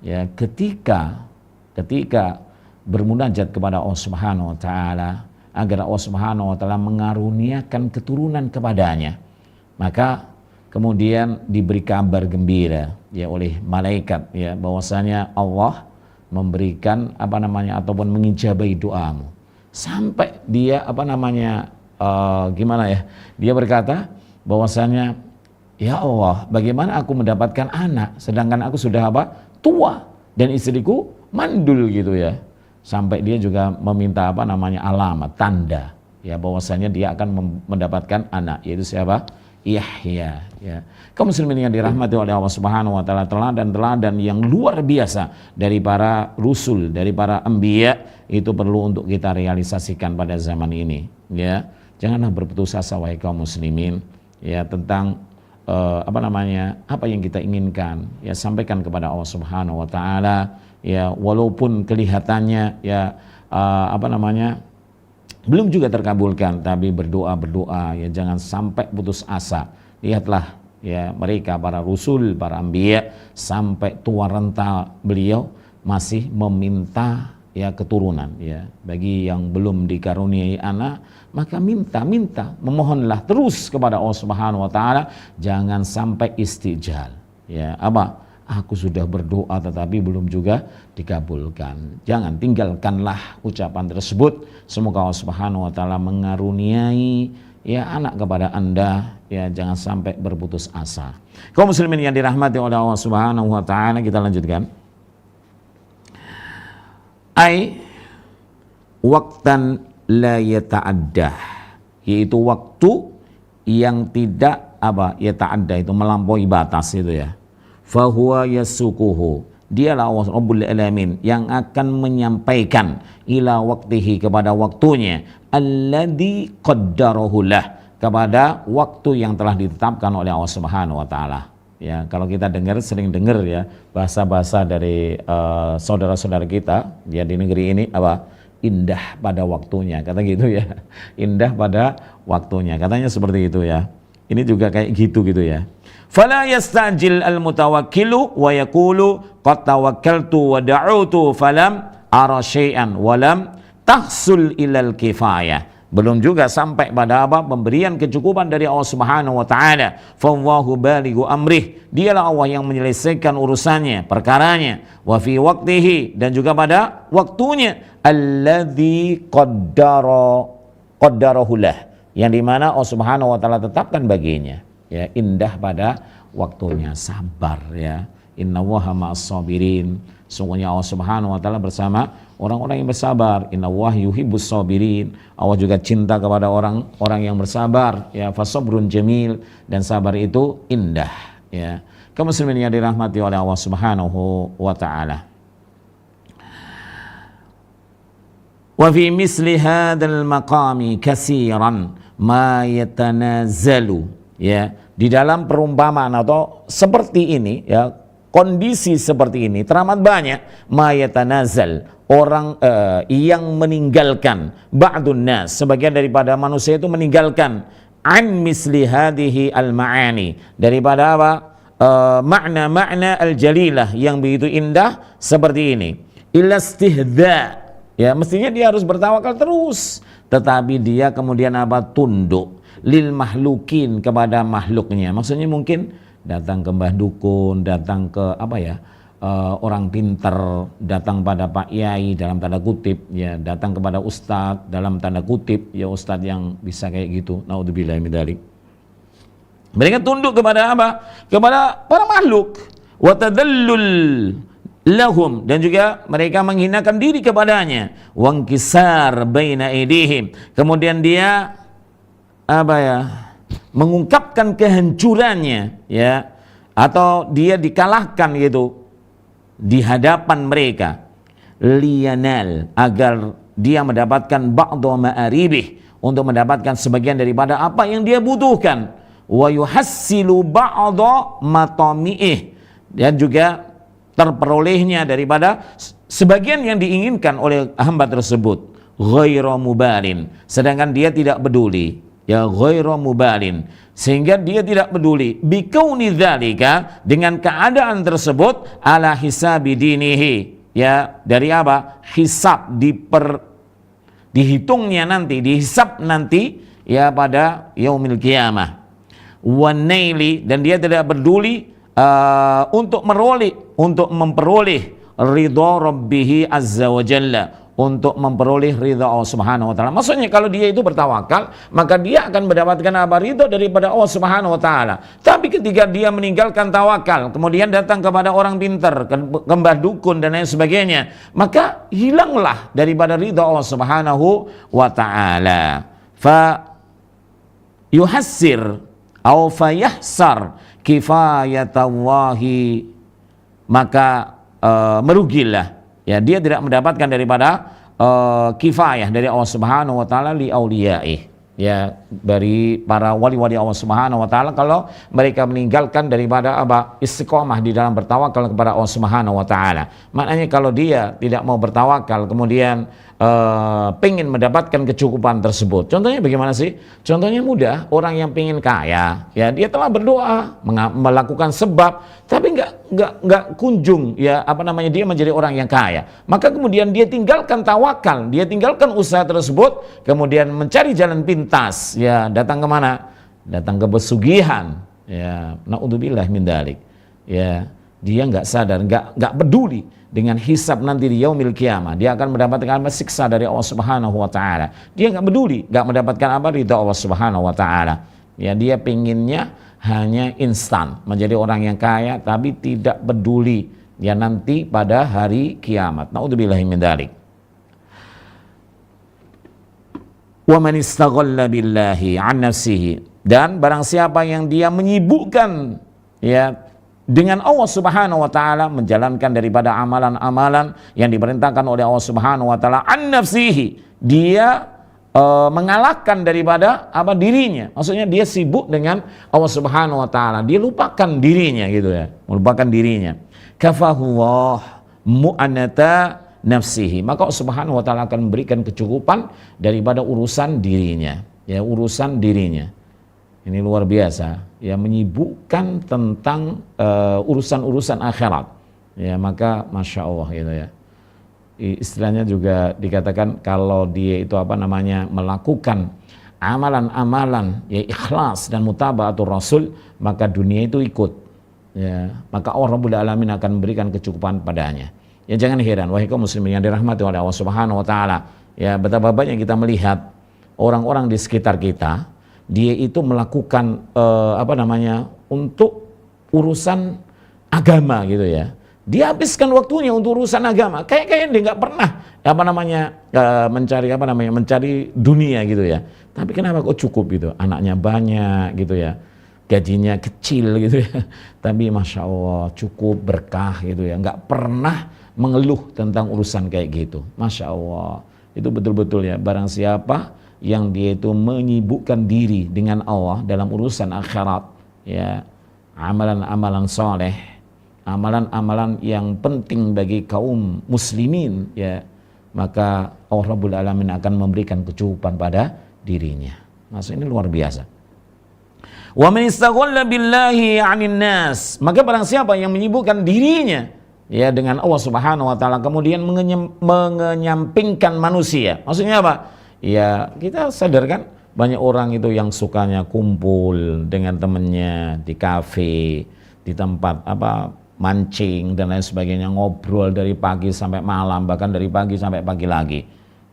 Ya, ketika bermunajat kepada Allah Subhanahu wa taala agar Allah Subhanahu wa taala mengaruniakan keturunan kepadanya, maka kemudian diberi kabar gembira ya oleh malaikat ya bahwasanya Allah memberikan ataupun mengijabahi doamu. Sampai dia dia berkata bahwasanya, ya Allah, bagaimana aku mendapatkan anak sedangkan aku sudah tua dan istriku mandul gitu ya. Sampai dia juga meminta alamat, tanda ya bahwasanya dia akan mendapatkan anak, yaitu siapa? Yahya ya. Kaum muslimin yang dirahmati oleh Allah Subhanahu wa taala, teladan yang luar biasa dari para rasul, dari para anbiya itu perlu untuk kita realisasikan pada zaman ini ya. Janganlah berputus asa wahai kaum muslimin ya tentang apa yang kita inginkan ya, sampaikan kepada Allah Subhanahu wa taala ya, walaupun kelihatannya ya belum juga terkabulkan, tapi berdoa ya, jangan sampai putus asa. Lihatlah ya mereka para rasul, para anbiya sampai tua renta beliau masih meminta ya keturunan ya. Bagi yang belum dikaruniai anak, maka minta, memohonlah terus kepada Allah Subhanahu wa taala, jangan sampai istijal. Ya, aku sudah berdoa tetapi belum juga dikabulkan. Jangan, tinggalkanlah ucapan tersebut. Semoga Allah Subhanahu wa taala mengaruniai ya anak kepada Anda ya, jangan sampai berputus asa. Kaum muslimin yang dirahmati oleh Allah Subhanahu wa taala, kita lanjutkan. Waqtan la yata'addah, yaitu waktu yang tidak yata'adda itu melampaui batas itu ya. Fahuwa yasukuhu, dialah Allah Rabbul Alamin yang akan menyampaikan ila waktihi, kepada waktunya, alladzi qaddarahu lah, kepada waktu yang telah ditetapkan oleh Allah Subhanahu wa taala. Ya, kalau kita sering dengar ya bahasa-bahasa dari saudara-saudara kita ya di negeri ini indah pada waktunya, kata gitu ya. Indah pada waktunya, katanya seperti itu ya. Ini juga kayak gitu ya. Fala yastajil al-mutawakkilu wa yaqulu qad tawakkaltu wa da'utu falam ara syai'an wa lam tahsul ilal kifayah. Belum juga sampai pada pemberian kecukupan dari Allah Subhanahu wa taala. Fallahu balighu amrih, dialah Allah yang menyelesaikan urusannya, perkaranya. Wa fi waqtihi, dan juga pada waktunya, alladzi qaddarahu lah, yang dimana Allah Subhanahu wa taala tetapkan baginya. Ya, indah pada waktunya, sabar ya. Innallaha ma'as sabirin. Sungguhnya Allah Subhanahu wa taala bersama orang-orang yang bersabar. Innallaha yuhibbus sabirin. Allah juga cinta kepada orang-orang yang bersabar ya. Fasabrun jamil, dan sabar itu indah ya. Kaum muslimin yang dirahmati oleh Allah Subhanahu wa taala. Wa fi misli hadzal maqami katsiran ma yatanazzalu ya. Di dalam perumpamaan atau seperti ini ya, kondisi seperti ini teramat banyak mayatanazal, orang yang meninggalkan, ba'dun nas, sebagian daripada manusia itu meninggalkan, an misli hadhihi al-ma'ani, daripada makna-makna al-jalilah yang begitu indah seperti ini. Ilastihdha ya, mestinya dia harus bertawakal terus, tetapi dia kemudian tunduk lil mahlukin, kepada makhluknya. Maksudnya mungkin datang ke mbah dukun, datang ke orang pintar, datang pada Pak Yai dalam tanda kutip ya, datang kepada ustadz dalam tanda kutip ya, ustadz yang bisa kayak gitu. Naudzubillahi min dzalik. Mereka tunduk kepada kepada para makhluk. Wa tadallul lahum, dan juga mereka menghinakan diri kepadanya. Wangkisar baina aidihim, kemudian dia mengungkapkan kehancurannya ya, atau dia dikalahkan gitu di hadapan mereka, liyanal, agar dia mendapatkan ba'dha ma'aribih, untuk mendapatkan sebagian daripada apa yang dia butuhkan, wa yuhassilu ba'dha matami'ih, dan juga terperolehnya daripada sebagian yang diinginkan oleh hamba tersebut, ghairu mubalin, sedangkan dia tidak peduli, ya ghairu mubalin, sehingga dia tidak peduli, bikauni dzalika, dengan keadaan tersebut, ala hisabi dinihi, ya dari apa? Hisab, dihitungnya nanti, dihisab nanti, ya pada yaumil qiyamah. Wa naili, dan dia tidak peduli untuk memperoleh ridha Rabbihi azza wa jalla, untuk memperoleh ridha Allah Subhanahu wa taala. Maksudnya kalau dia itu bertawakal, maka dia akan mendapatkan apa? Ridha daripada Allah Subhanahu wa taala. Tapi ketika dia meninggalkan tawakal, kemudian datang kepada orang pintar, ke mbah dukun dan lain sebagainya, maka hilanglah daripada ridha Allah Subhanahu wa taala. Fa yuhassir au fayahsar kifayatallahi, maka merugilah, ya dia tidak mendapatkan daripada kifayah dari Allah Subhanahu wa taala li auliyaih, ya dari para wali-wali Allah Subhanahu wa taala, kalau mereka meninggalkan daripada apa? Istiqomah di dalam bertawakal kepada Allah Subhanahu wa taala. Maknanya kalau dia tidak mau bertawakal, kemudian pengen mendapatkan kecukupan tersebut. Contohnya bagaimana sih? Contohnya mudah, orang yang pengen kaya, ya dia telah berdoa, melakukan sebab, tapi nggak kunjung, ya apa namanya, dia menjadi orang yang kaya. Maka kemudian dia tinggalkan tawakal, dia tinggalkan usaha tersebut, kemudian mencari jalan pintas, ya datang kemana? Datang ke pesugihan, ya naudzubillah min dzalik. Ya dia nggak sadar, nggak peduli dengan hisab nanti di yaumil qiyamah, dia akan mendapatkan siksa dari Allah Subhanahu wa taala. Dia nggak peduli, nggak mendapatkan apa? Ridha Allah Subhanahu wa taala. Ya dia pinginnya hanya instan, menjadi orang yang kaya, tapi tidak peduli ya nanti pada hari kiamat. Naudzubillahi min dzalik. Wa man istaghalla billahi an nafsihi, dan barang siapa yang dia menyibukkan ya dengan Allah Subhanahu wa taala, menjalankan daripada amalan-amalan yang diperintahkan oleh Allah Subhanahu wa taala, an nafsihi, dia mengalahkan daripada apa? Dirinya. Maksudnya dia sibuk dengan Allah Subhanahu wa taala, dia lupakan dirinya gitu ya, melupakan dirinya. Kafahullah mu'anata nafsihi, maka Allah Subhanahu wa taala akan memberikan kecukupan daripada urusan dirinya, ya urusan dirinya. Ini luar biasa, ya menyibukkan tentang urusan-urusan akhirat, ya maka masya Allah gitu ya. Istilahnya juga dikatakan kalau dia itu apa namanya, melakukan amalan-amalan ya ikhlas dan mutaba'atur rasul, maka dunia itu ikut, ya maka Allah Rabbul Alamin akan memberikan kecukupan padanya. Ya jangan heran wahai kaum muslimin yang dirahmati oleh Allah Subhanahu wa taala, ya betapa banyak kita melihat orang-orang di sekitar kita, dia itu melakukan apa namanya, untuk urusan agama gitu ya. Dia habiskan waktunya untuk urusan agama. Kayak dia nggak pernah apa namanya mencari apa namanya, mencari dunia gitu ya. Tapi kenapa kok cukup gitu? Anaknya banyak gitu ya, gajinya kecil gitu ya. Tapi masya Allah cukup, berkah gitu ya. Nggak pernah mengeluh tentang urusan kayak gitu. Masya Allah. Itu betul-betul ya. Barang siapa yang dia itu menyibukkan diri dengan Allah dalam urusan akhirat, ya amalan-amalan soleh, amalan-amalan yang penting bagi kaum muslimin, ya maka Allah Rabbul Alamin akan memberikan kecukupan pada dirinya. Maksud ini luar biasa. Wa man istaghalla billahi 'anil nas, maka barang siapa yang menyibukkan dirinya ya dengan Allah Subhanahu wa taala, kemudian mengenyampingkan manusia. Maksudnya apa? Ya kita sadar kan, banyak orang itu yang sukanya kumpul dengan temennya di kafe, di tempat apa mancing dan lain sebagainya, ngobrol dari pagi sampai malam, bahkan dari pagi sampai pagi lagi.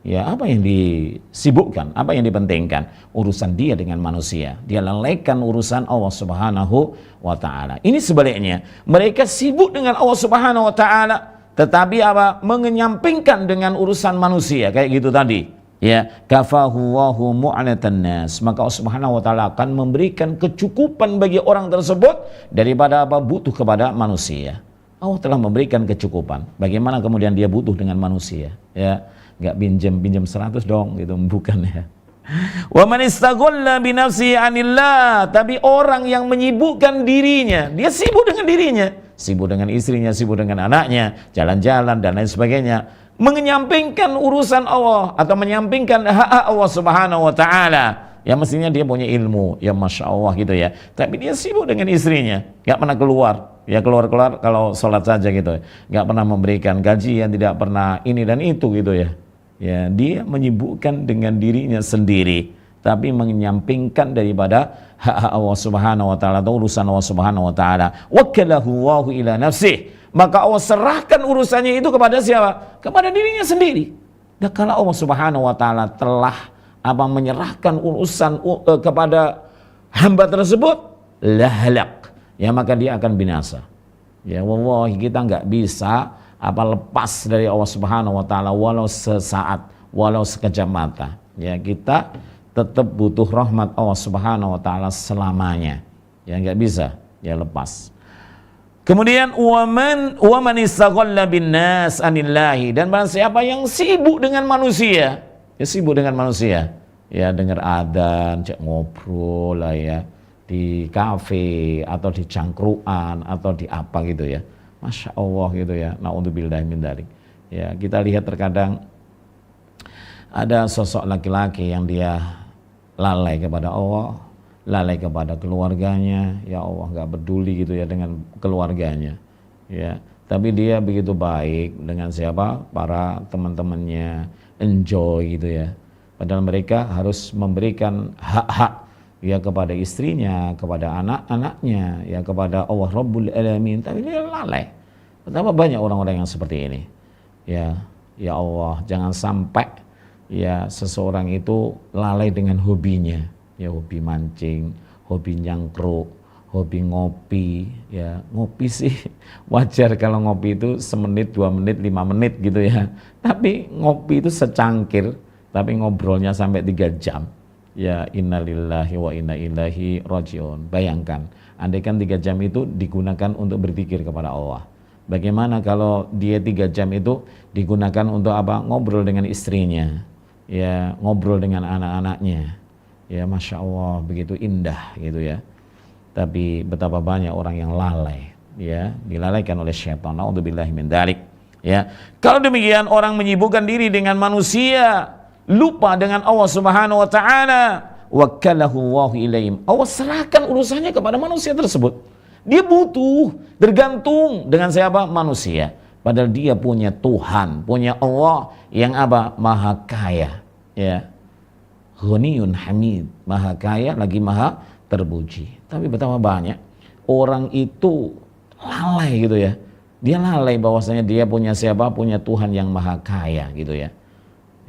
Ya apa yang disibukkan, apa yang dipentingkan? Urusan dia dengan manusia. Dia lalaikan urusan Allah Subhanahu wa taala. Ini sebaliknya, mereka sibuk dengan Allah Subhanahu wa taala, tetapi apa? Mengenyampingkan dengan urusan manusia, kayak gitu tadi. Ya, kafahuwahu mu'anatan nas, maka Allah Subhanahu wa taala akan memberikan kecukupan bagi orang tersebut daripada apa? Butuh kepada manusia. Allah telah memberikan kecukupan. Bagaimana kemudian dia butuh dengan manusia? Ya, enggak pinjam 100 dong gitu, bukan ya. Wa man istaghalla bi nafsihi 'anillah, tapi orang yang menyibukkan dirinya, dia sibuk dengan dirinya, sibuk dengan istrinya, sibuk dengan anaknya, jalan-jalan dan lain sebagainya, menyampingkan urusan Allah atau menyampingkan hak Allah Subhanahu wa taala. Ya mestinya dia punya ilmu, ya Masya Allah gitu ya, tapi dia sibuk dengan istrinya, gak pernah keluar, ya keluar-keluar kalau sholat saja gitu, gak pernah memberikan gajian, tidak pernah ini dan itu gitu ya. Ya, dia menyibukkan dengan dirinya sendiri, tapi menyampingkan daripada hak Allah Subhanahu wa taala atau urusan Allah Subhanahu wa taala. Wakalahu Allahu ila nafsih. Maka Allah serahkan urusannya itu kepada siapa? Kepada dirinya sendiri. Dan kalau Allah Subhanahu wa taala telah menyerahkan urusan kepada hamba tersebut, lahalak, ya maka dia akan binasa. Ya wallahi kita nggak bisa lepas dari Allah Subhanahu wa taala walau sesaat, walau sekejap mata. Ya kita tetap butuh rahmat Allah Subhanahu wa taala selamanya. Ya nggak bisa ya lepas. Kemudian waman istaghalla bin nas anillahi, dan barang siapa yang sibuk dengan manusia, ya sibuk dengan manusia, ya dengar adzan, cek ngobrol lah ya di kafe atau di cangkruan atau di apa gitu ya. Masya Allah gitu ya, na'udzubillahi min dzalik. Ya, kita lihat terkadang ada sosok laki-laki yang dia lalai kepada Allah, lalai kepada keluarganya, ya Allah nggak peduli gitu ya dengan keluarganya. Ya, tapi dia begitu baik dengan siapa? Para teman-temannya, enjoy gitu ya. Padahal mereka harus memberikan hak-hak ya kepada istrinya, kepada anak-anaknya, ya kepada Allah Rabbul Alamin, tapi dia lalai. Betapa banyak orang-orang yang seperti ini. Ya, ya Allah, jangan sampai ya seseorang itu lalai dengan hobinya. Ya hobi mancing, hobi nyangkruk, hobi ngopi. Ya ngopi sih wajar kalau ngopi itu semenit, 2 menit, 5 menit gitu ya. Tapi ngopi itu secangkir, tapi ngobrolnya sampai 3 jam. Ya innalillahi wa inna ilaihi rajiun. Bayangkan, andaikan 3 jam itu digunakan untuk berzikir kepada Allah. Bagaimana kalau dia 3 jam itu digunakan untuk apa? Ngobrol dengan istrinya, ya ngobrol dengan anak-anaknya. Ya Masya Allah, begitu indah gitu ya. Tapi betapa banyak orang yang lalai, ya dilalaikan oleh syaitan. Na'udzubillahi min dzalik. Ya, kalau demikian orang menyibukkan diri dengan manusia, lupa dengan Allah Subhanahu wa taala, wakalahu Allahu ilaihim. Allah serahkan urusannya kepada manusia tersebut. Dia butuh, tergantung dengan siapa? Manusia. Padahal dia punya Tuhan, punya Allah yang apa? Maha kaya, ya. Ghaniyun hamid, maha kaya lagi maha terpuji. Tapi betapa banyak orang itu lalai gitu ya. Dia lalai bahwasanya dia punya siapa? Punya Tuhan yang maha kaya gitu ya.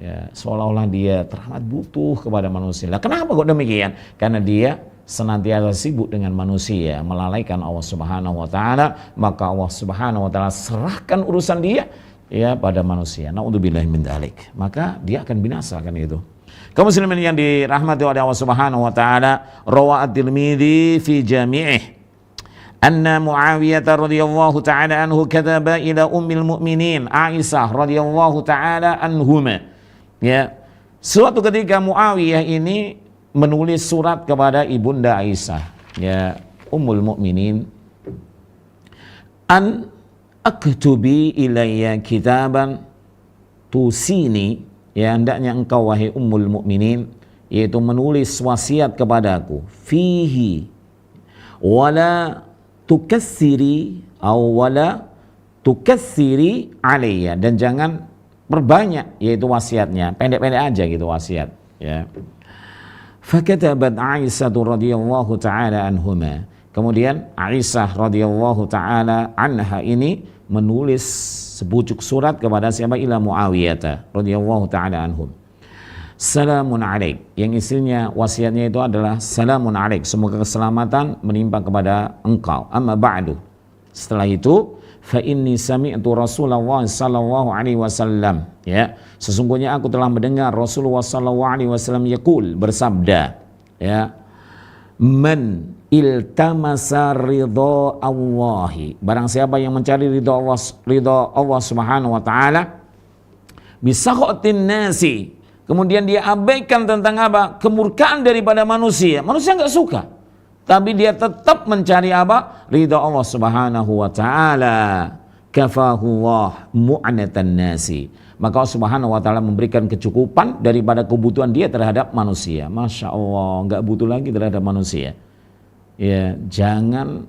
Ya, seolah-olah dia teramat butuh kepada manusia. Lah, kenapa kok demikian? Karena dia senantiasa sibuk dengan manusia, melalaikan Allah Subhanahu wa taala, maka Allah Subhanahu wa taala serahkan urusan dia ya pada manusia. Na'udzubillahi min dzalik. Maka dia akan binasa kan itu. Kaum muslimin yang dirahmati oleh Allah Subhanahu wa taala, rawa at-Tirmidzi fi jami'ih anna Muawiyah radhiyallahu taala anhu kataba ila ummil mu'minin Aisyah radhiyallahu taala anhuma. Ya, suatu ketika Muawiyah ini menulis surat kepada ibunda Aisyah, ya ummul mukminin, an aktubi ilayya kitaban tusini, ya hendaknya engkau wahai ummul mukminin, yaitu menulis wasiat kepadaku, fihi wala tukassiri atau wala tukassiri alayya, dan jangan perbanyak yaitu wasiatnya, pendek-pendek aja gitu wasiat, ya. Fakatabat Aisyah radhiyallahu taala anhuma. Kemudian Aisyah radhiyallahu taala anha ini menulis sebucuk surat kepada siapa? Ila Muawiyah radhiyallahu taala anhum. Salamun alaik, yang isinya wasiatnya itu adalah salamun alaik, semoga keselamatan menimpa kepada engkau. Amma ba'du, setelah itu fa inni sami'tu Rasulullah sallallahu alaihi wasallam, ya sesungguhnya aku telah mendengar Rasulullah sallallahu alaihi wasallam yaqul, bersabda, ya man iltamasa ridha Allahi, barang siapa yang mencari ridha Allah Subhanahu wa taala, bisakhatin nasi, kemudian dia abaikan tentang apa? Kemurkaan daripada manusia. Manusia nggak suka, tapi dia tetap mencari apa? Ridha Allah Subhanahu wa taala. Kafahullah mu'anatan nasi. Maka Allah Subhanahu wa taala memberikan kecukupan daripada kebutuhan dia terhadap manusia. Masya Allah, nggak butuh lagi terhadap manusia. Ya, jangan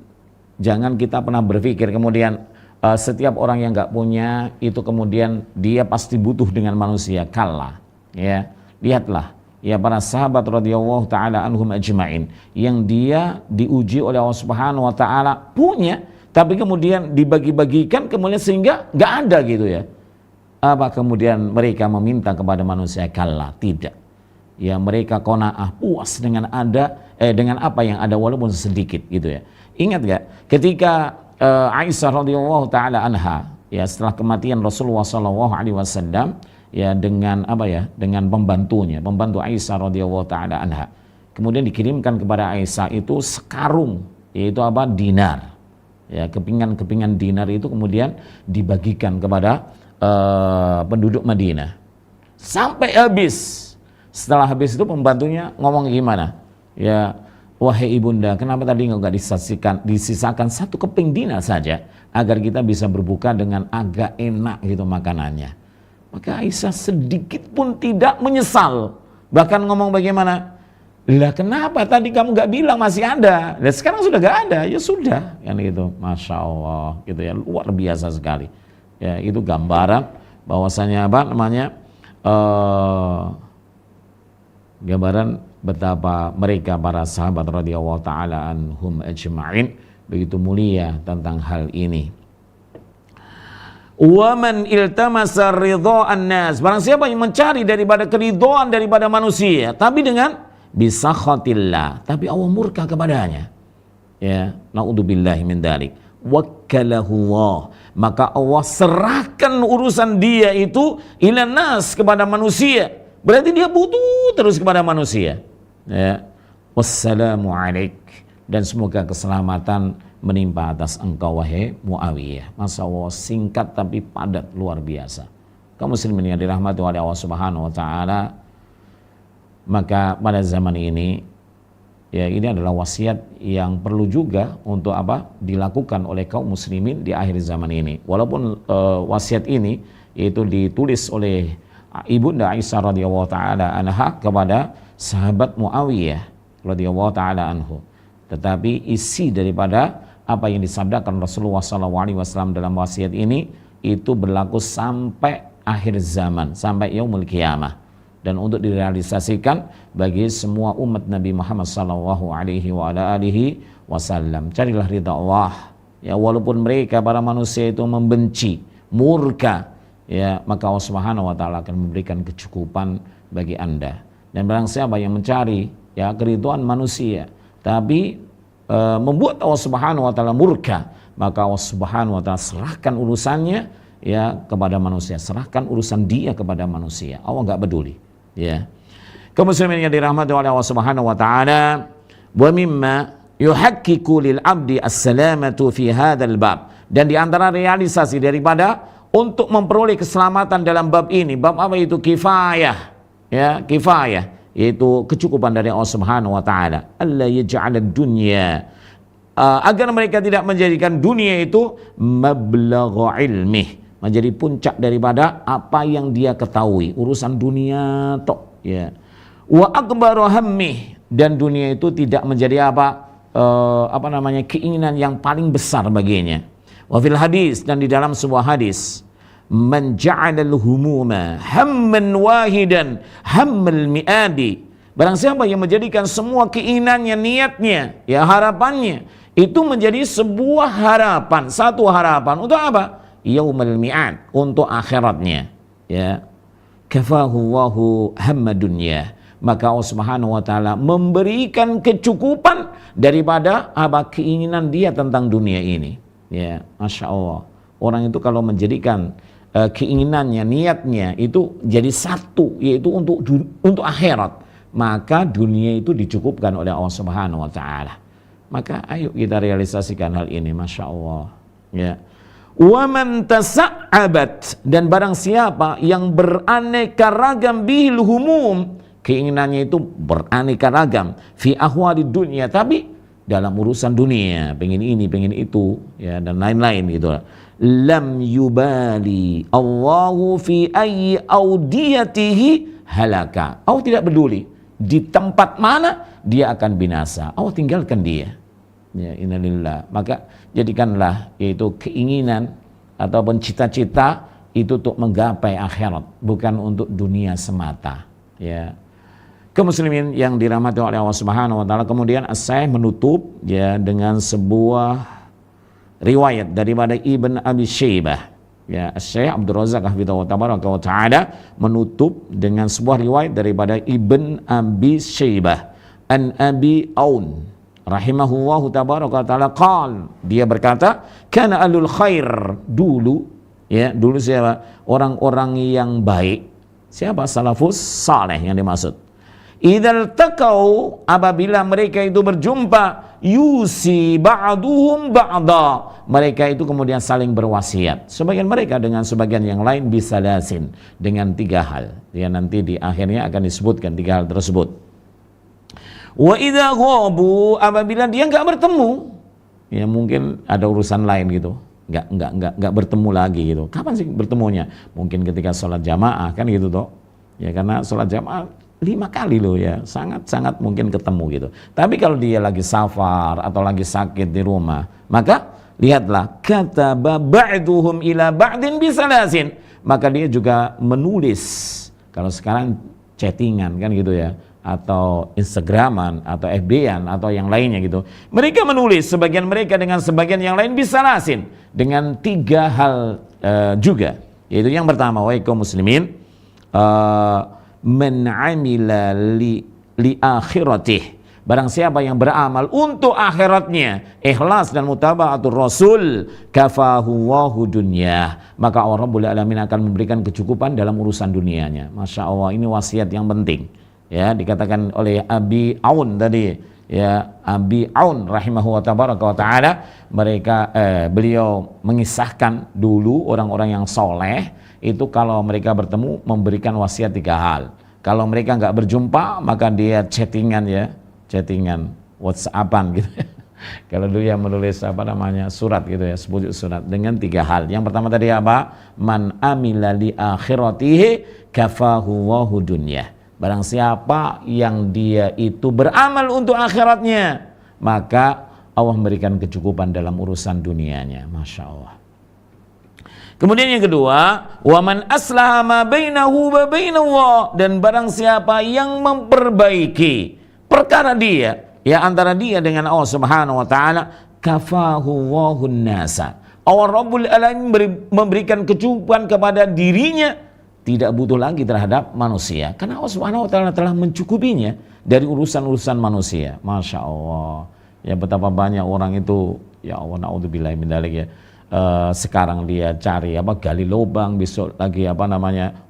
kita pernah berpikir kemudian setiap orang yang nggak punya itu kemudian dia pasti butuh dengan manusia. Kalla. Ya, lihatlah ya para sahabat radhiyallahu taala anhum ajmain yang dia diuji oleh Allah Subhanahu wa taala punya, tapi kemudian dibagi-bagikan kemudian sehingga nggak ada gitu ya. Apa kemudian mereka meminta kepada manusia? Kalla, tidak. Ya, mereka qanaah, puas dengan dengan apa yang ada walaupun sedikit gitu ya. Ingat gak ketika Aisyah radhiyallahu taala anha ya setelah kematian Rasulullah sallallahu alaihi wasallam ya dengan dengan pembantu Aisyah radhiyallahu taala anha, kemudian dikirimkan kepada Aisyah itu sekarung yaitu dinar. Ya, kepingan dinar itu kemudian dibagikan kepada penduduk Madinah sampai habis. Setelah habis itu pembantunya ngomong gimana? Ya, wahai ibunda, kenapa tadi nggak disisakan satu keping dinar saja agar kita bisa berbuka dengan agak enak gitu makanannya. Maka Aisyah sedikit pun tidak menyesal, bahkan ngomong bagaimana? Lah kenapa tadi kamu nggak bilang masih ada? Dan sekarang sudah nggak ada, ya sudah, kan gitu. Masya Allah, gitu ya, luar biasa sekali. Ya, itu gambaran bahwasanya gambaran betapa mereka para sahabat radhiyallahu taala anhum ajma'in begitu mulia tentang hal ini. Wa man iltamasa ridha'an nas, barang siapa yang mencari daripada keridhaan daripada manusia tapi dengan bisakhatillah, tapi Allah murka kepadanya. Ya, naudzubillahi min dzalik. Wakkalahullah, maka Allah serahkan urusan dia itu ilan nas, kepada manusia. Berarti dia butuh terus kepada manusia. Ya. Wassalamu alaik, dan semoga keselamatan menimpa atas engkau wahai Muawiyah. Masya Allah, singkat tapi padat luar biasa. Kaum muslimin yang dirahmati oleh Allah Subhanahu wa taala, maka pada zaman ini ya ini adalah wasiat yang perlu juga untuk dilakukan oleh kaum muslimin di akhir zaman ini. Walaupun wasiat ini yaitu ditulis oleh ibunda Aisyah radhiyallahu taala anha kepada sahabat Muawiyah radhiyallahu taala anhu, tetapi isi daripada apa yang disabdakan Rasulullah SAW dalam wasiat ini itu berlaku sampai akhir zaman, sampai yaumul qiyamah, dan untuk direalisasikan bagi semua umat Nabi Muhammad SAW. Carilah ridha Allah ya, walaupun mereka para manusia itu membenci, murka ya, maka Allah Subhanahu wa taala akan memberikan kecukupan bagi Anda. Dan barang siapa yang mencari ya keridhaan manusia tapi membuat Allah Subhanahu wa taala murka, maka Allah Subhanahu wa taala serahkan urusannya ya kepada manusia, serahkan urusan dia kepada manusia. Allah enggak peduli ya. Kaum muslimin yang dirahmati oleh Allah Subhanahu wa taala, wa mimma yuhaqqiqu lil 'abdi as-salamatu fi hadzal bab, dan di antara realisasi daripada untuk memperoleh keselamatan dalam bab ini, bab apa itu? Kifayah ya, kifayah yaitu kecukupan dari Allah Subhanahu wa taala. Allah yaj'alad dunya, agar mereka tidak menjadikan dunia itu mablagha ilmih, menjadi puncak daripada apa yang dia ketahui, urusan dunia tok ya. Wa akbaru hammih, dan dunia itu tidak menjadi keinginan yang paling besar baginya. Wa fil hadis, dan di dalam sebuah hadis, man ja'alal humuma hamman wahidan hammal mi'adi, barang siapa yang menjadikan semua keinginannya, niatnya ya, harapannya itu menjadi sebuah harapan, satu harapan untuk apa? Yaumul mi'ad, untuk akhiratnya ya. Kafahullahu hamma dunya, maka Allah Subhanahu wa taala memberikan kecukupan daripada keinginan dia tentang dunia ini ya. Masya Allah, orang itu kalau menjadikan keinginannya, niatnya itu jadi satu, yaitu untuk akhirat, maka dunia itu dicukupkan oleh Allah Subhanahu wa taala. Maka ayo kita realisasikan hal ini, Masya Allah ya. Wa man tasa'abat, dan barang siapa yang beraneka ragam bihil humum, keinginannya itu beraneka ragam, fi ahwali dunia, tapi dalam urusan dunia, pengen ini, pengen itu, ya, dan lain-lain gitu. Lam yubali Allahu fi ayyi audiyatihi halaka. Allah tidak peduli di tempat mana dia akan binasa, Allah tinggalkan dia. Ya, innalillah. Maka jadikanlah yaitu keinginan ataupun cita-cita itu untuk menggapai akhirat, bukan untuk dunia semata. Ya, kaum muslimin yang dirahmati oleh Allah Subhanahu wa taala. Kemudian saya menutup ya dengan sebuah riwayat daripada Ibn Abi Syaibah. Ya, Syekh Abdul Razak hafidhahu taala menutup dengan sebuah riwayat daripada Ibn Abi Syaibah an Abi Aun rahimahullahu tabaraka taala qal, dia berkata, kana alul khair, dulu siapa? Orang-orang yang baik. Siapa? Salafus saleh yang dimaksud. Idzal taqau, apabila mereka itu berjumpa, yusi ba'duhum ba'da, mereka itu kemudian saling berwasiat, sebagian mereka dengan sebagian yang lain, bisalasin, dengan 3 hal. Ya, nanti di akhirnya akan disebutkan 3 hal tersebut. Wa idza ghabu, apabila dia enggak bertemu, ya mungkin ada urusan lain gitu, enggak bertemu lagi gitu. Kapan sih bertemunya? Mungkin ketika sholat jamaah kan gitu toh. Ya, karena sholat jamaah 5 kali loh ya, sangat mungkin ketemu gitu. Tapi kalau dia lagi safar atau lagi sakit di rumah, maka lihatlah, kataba ba'duhum ila ba'din bisalasin, maka dia juga menulis. Kalau sekarang chattingan kan gitu ya, atau Instagraman atau FB-an atau yang lainnya gitu. Mereka menulis sebagian mereka dengan sebagian yang lain bisalasin, dengan 3 hal juga. Yaitu yang pertama, wahai kaum muslimin, man amila li akhiratih, barang siapa yang beramal untuk akhiratnya, ikhlas dan mutaba'atur rasul, kafahu wahu dunya, maka Allah Rabbul Alamin akan memberikan kecukupan dalam urusan dunianya. Masya Allah, ini wasiat yang penting. Ya, dikatakan oleh Abi Aun tadi, ya, Abi Aun rahimahu wa ta'ala, beliau mengisahkan dulu orang-orang yang soleh itu kalau mereka bertemu memberikan wasiat 3 hal. Kalau mereka nggak berjumpa, maka dia chattingan WhatsAppan gitu. Kalau dulu yang menulis surat gitu ya, sebuah surat dengan 3 hal. Yang pertama tadi apa? Man amila li akhiratihi kafahu wahu dunya. Barang siapa yang dia itu beramal untuk akhiratnya, maka Allah memberikan kecukupan dalam urusan dunianya. Masya Allah. Kemudian yang kedua, waman aslaha ma bainahu wa bainallah, dan barang siapa yang memperbaiki perkara dia, ya, antara dia dengan Allah Subhanahu wa taala, kafahu wahun nasa, Allah Rabbul Alamin memberikan kecukupan kepada dirinya, tidak butuh lagi terhadap manusia, karena Allah Subhanahu wa taala telah mencukupinya dari urusan-urusan manusia. Masya Allah. Ya, betapa banyak orang itu, ya Allah, naudzubillah min dzalik ya. Sekarang dia cari gali lubang, besok lagi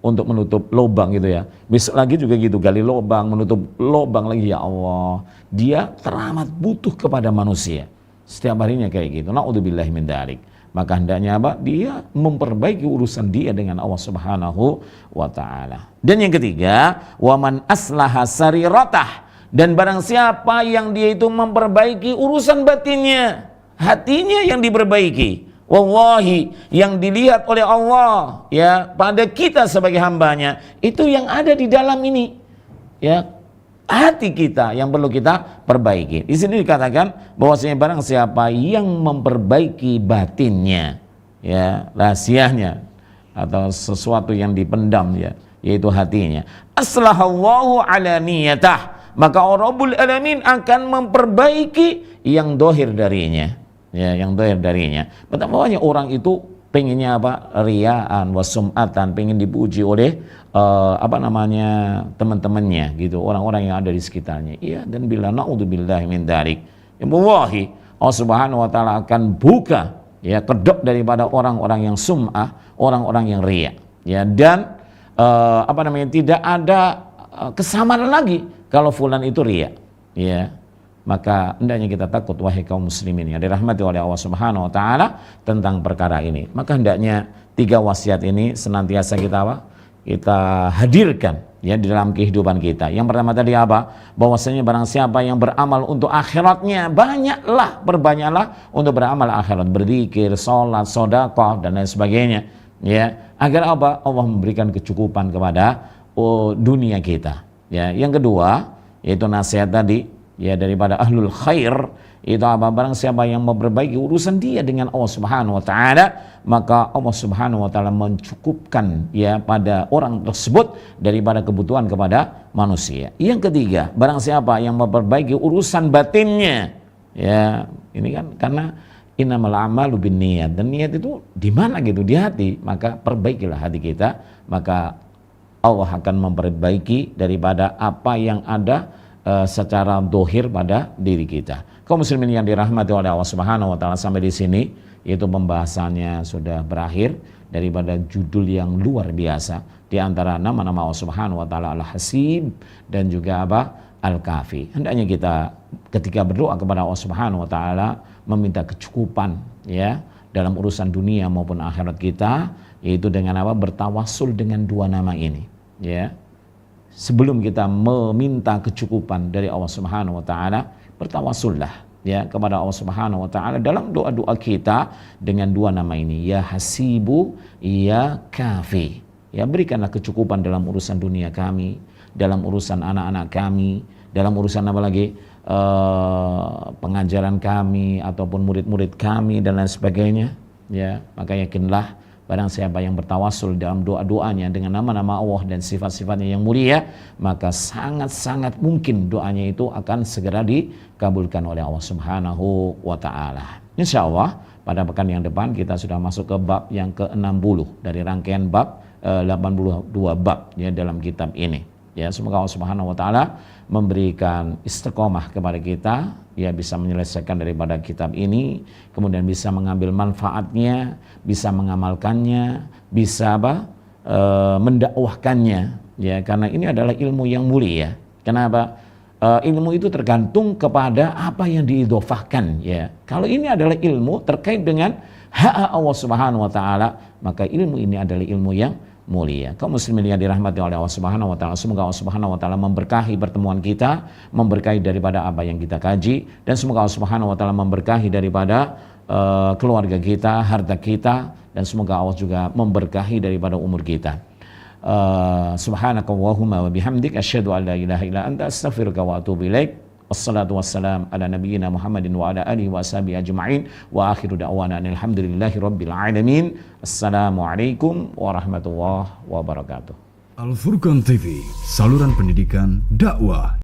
untuk menutup lubang gitu ya. Besok lagi juga gitu, gali lubang, menutup lubang lagi. Ya Allah, dia teramat butuh kepada manusia. Setiap harinya kayak gitu. Naudzubillah min dzalik. Maka hendaknya dia memperbaiki urusan dia dengan Allah Subhanahu wa taala. Dan yang ketiga, waman aslaha sariratah, dan barang siapa yang dia itu memperbaiki urusan batinnya, hatinya yang diperbaiki. Wallahi, yang dilihat oleh Allah ya pada kita sebagai hambanya, itu yang ada di dalam ini, ya, hati kita yang perlu kita perbaiki. Di sini dikatakan bahwasanya barang siapa yang memperbaiki batinnya, ya, rahasianya atau sesuatu yang dipendam, ya, yaitu hatinya, aslahallahu ala niyatah, maka Rabbul Alamin akan memperbaiki yang dohir darinya, ya, yang dohir darinya. Betapa banyak orang itu pengennya riaan wasum'atan, pengen dipuji oleh teman-temannya gitu, orang-orang yang ada di sekitarnya. Iya, dan bila naudzubillahi min dzalik, ya wallahi Allah Subhanahu wa taala akan buka, ya, kedok daripada orang-orang yang sum'ah, orang-orang yang riya, ya, dan tidak ada kesamaan lagi kalau fulan itu riya, ya. maka hendaknya kita takut wahai kaum muslimin yang dirahmati oleh Allah Subhanahu wa taala tentang perkara ini. Maka hendaknya 3 wasiat ini senantiasa kita apa? Kita hadirkan ya di dalam kehidupan kita. Yang pertama tadi apa? Bahwasanya barang siapa yang beramal untuk akhiratnya, berbanyaklah untuk beramal akhirat, berzikir, salat, sedekah dan lain sebagainya. Ya, agar apa? Allah memberikan kecukupan kepada dunia kita. Ya, yang kedua yaitu nasihat tadi ya daripada ahlul khair, itu apa? Barang siapa yang memperbaiki urusan dia dengan Allah Subhanahu wa taala, maka Allah Subhanahu wa taala mencukupkan ya pada orang tersebut daripada kebutuhan kepada manusia. Yang ketiga, barang siapa yang memperbaiki urusan batinnya, ya ini kan karena innamal a'malu binniyat, dan niat itu di mana gitu? Di hati. Maka perbaikilah hati kita, maka Allah akan memperbaiki daripada apa yang ada secara dohir pada diri kita. Kaum muslimin yang dirahmati oleh Allah Subhanahu wa taala, sampai di sini yaitu pembahasannya sudah berakhir daripada judul yang luar biasa di antara nama-nama Allah Subhanahu wa taala Al-Hasib dan juga apa? Al-Kafi. Hendaknya kita ketika berdoa kepada Allah Subhanahu wa taala meminta kecukupan ya dalam urusan dunia maupun akhirat kita, yaitu dengan apa? Bertawassul dengan 2 nama ini ya. Sebelum kita meminta kecukupan dari Allah Subhanahu wa taala, bertawassullah ya kepada Allah Subhanahu wa taala dalam doa-doa kita dengan 2 nama ini, ya Hasibu, ya Kafi. Ya, berikanlah kecukupan dalam urusan dunia kami, dalam urusan anak-anak kami, dalam urusan apa lagi? Pengajaran kami ataupun murid-murid kami dan lain sebagainya. Ya, maka yakinlah barang siapa yang bertawassul dalam doa-doanya dengan nama-nama Allah dan sifat-sifatnya yang mulia, maka sangat-sangat mungkin doanya itu akan segera dikabulkan oleh Allah Subhanahu wa taala. Insyaallah pada pekan yang depan kita sudah masuk ke bab yang ke-60 dari rangkaian bab 82 bab ya dalam kitab ini. Ya, semoga Allah Subhanahu wa taala memberikan istiqomah kepada kita, ya bisa menyelesaikan daripada kitab ini, kemudian bisa mengambil manfaatnya, bisa mengamalkannya, bisa mendakwahkannya, ya karena ini adalah ilmu yang mulia. Kenapa? Ilmu itu tergantung kepada apa yang diidhofahkan, ya. Kalau ini adalah ilmu terkait dengan hak Allah Subhanahu wa taala, maka ilmu ini adalah ilmu yang mulia. Kaum muslimin yang dirahmati oleh Allah Subhanahu wa taala, semoga Allah Subhanahu wa taala memberkahi pertemuan kita, memberkahi daripada apa yang kita kaji, dan semoga Allah Subhanahu wa taala memberkahi daripada keluarga kita, harta kita, dan semoga Allah juga memberkahi daripada umur kita. Subhanakallahumma wa bihamdik asyhadu an la ilaha illa anta astaghfiruka wa atubu ilaik. Wassalatu wassalam ala nabiyyina Muhammadin wa ala alihi wa ashabihi ajma'in wa akhiru da'wana alhamdulillahi rabbil alamin. Assalamualaikum warahmatullahi wabarakatuh. Al Furqan TV, saluran pendidikan dakwah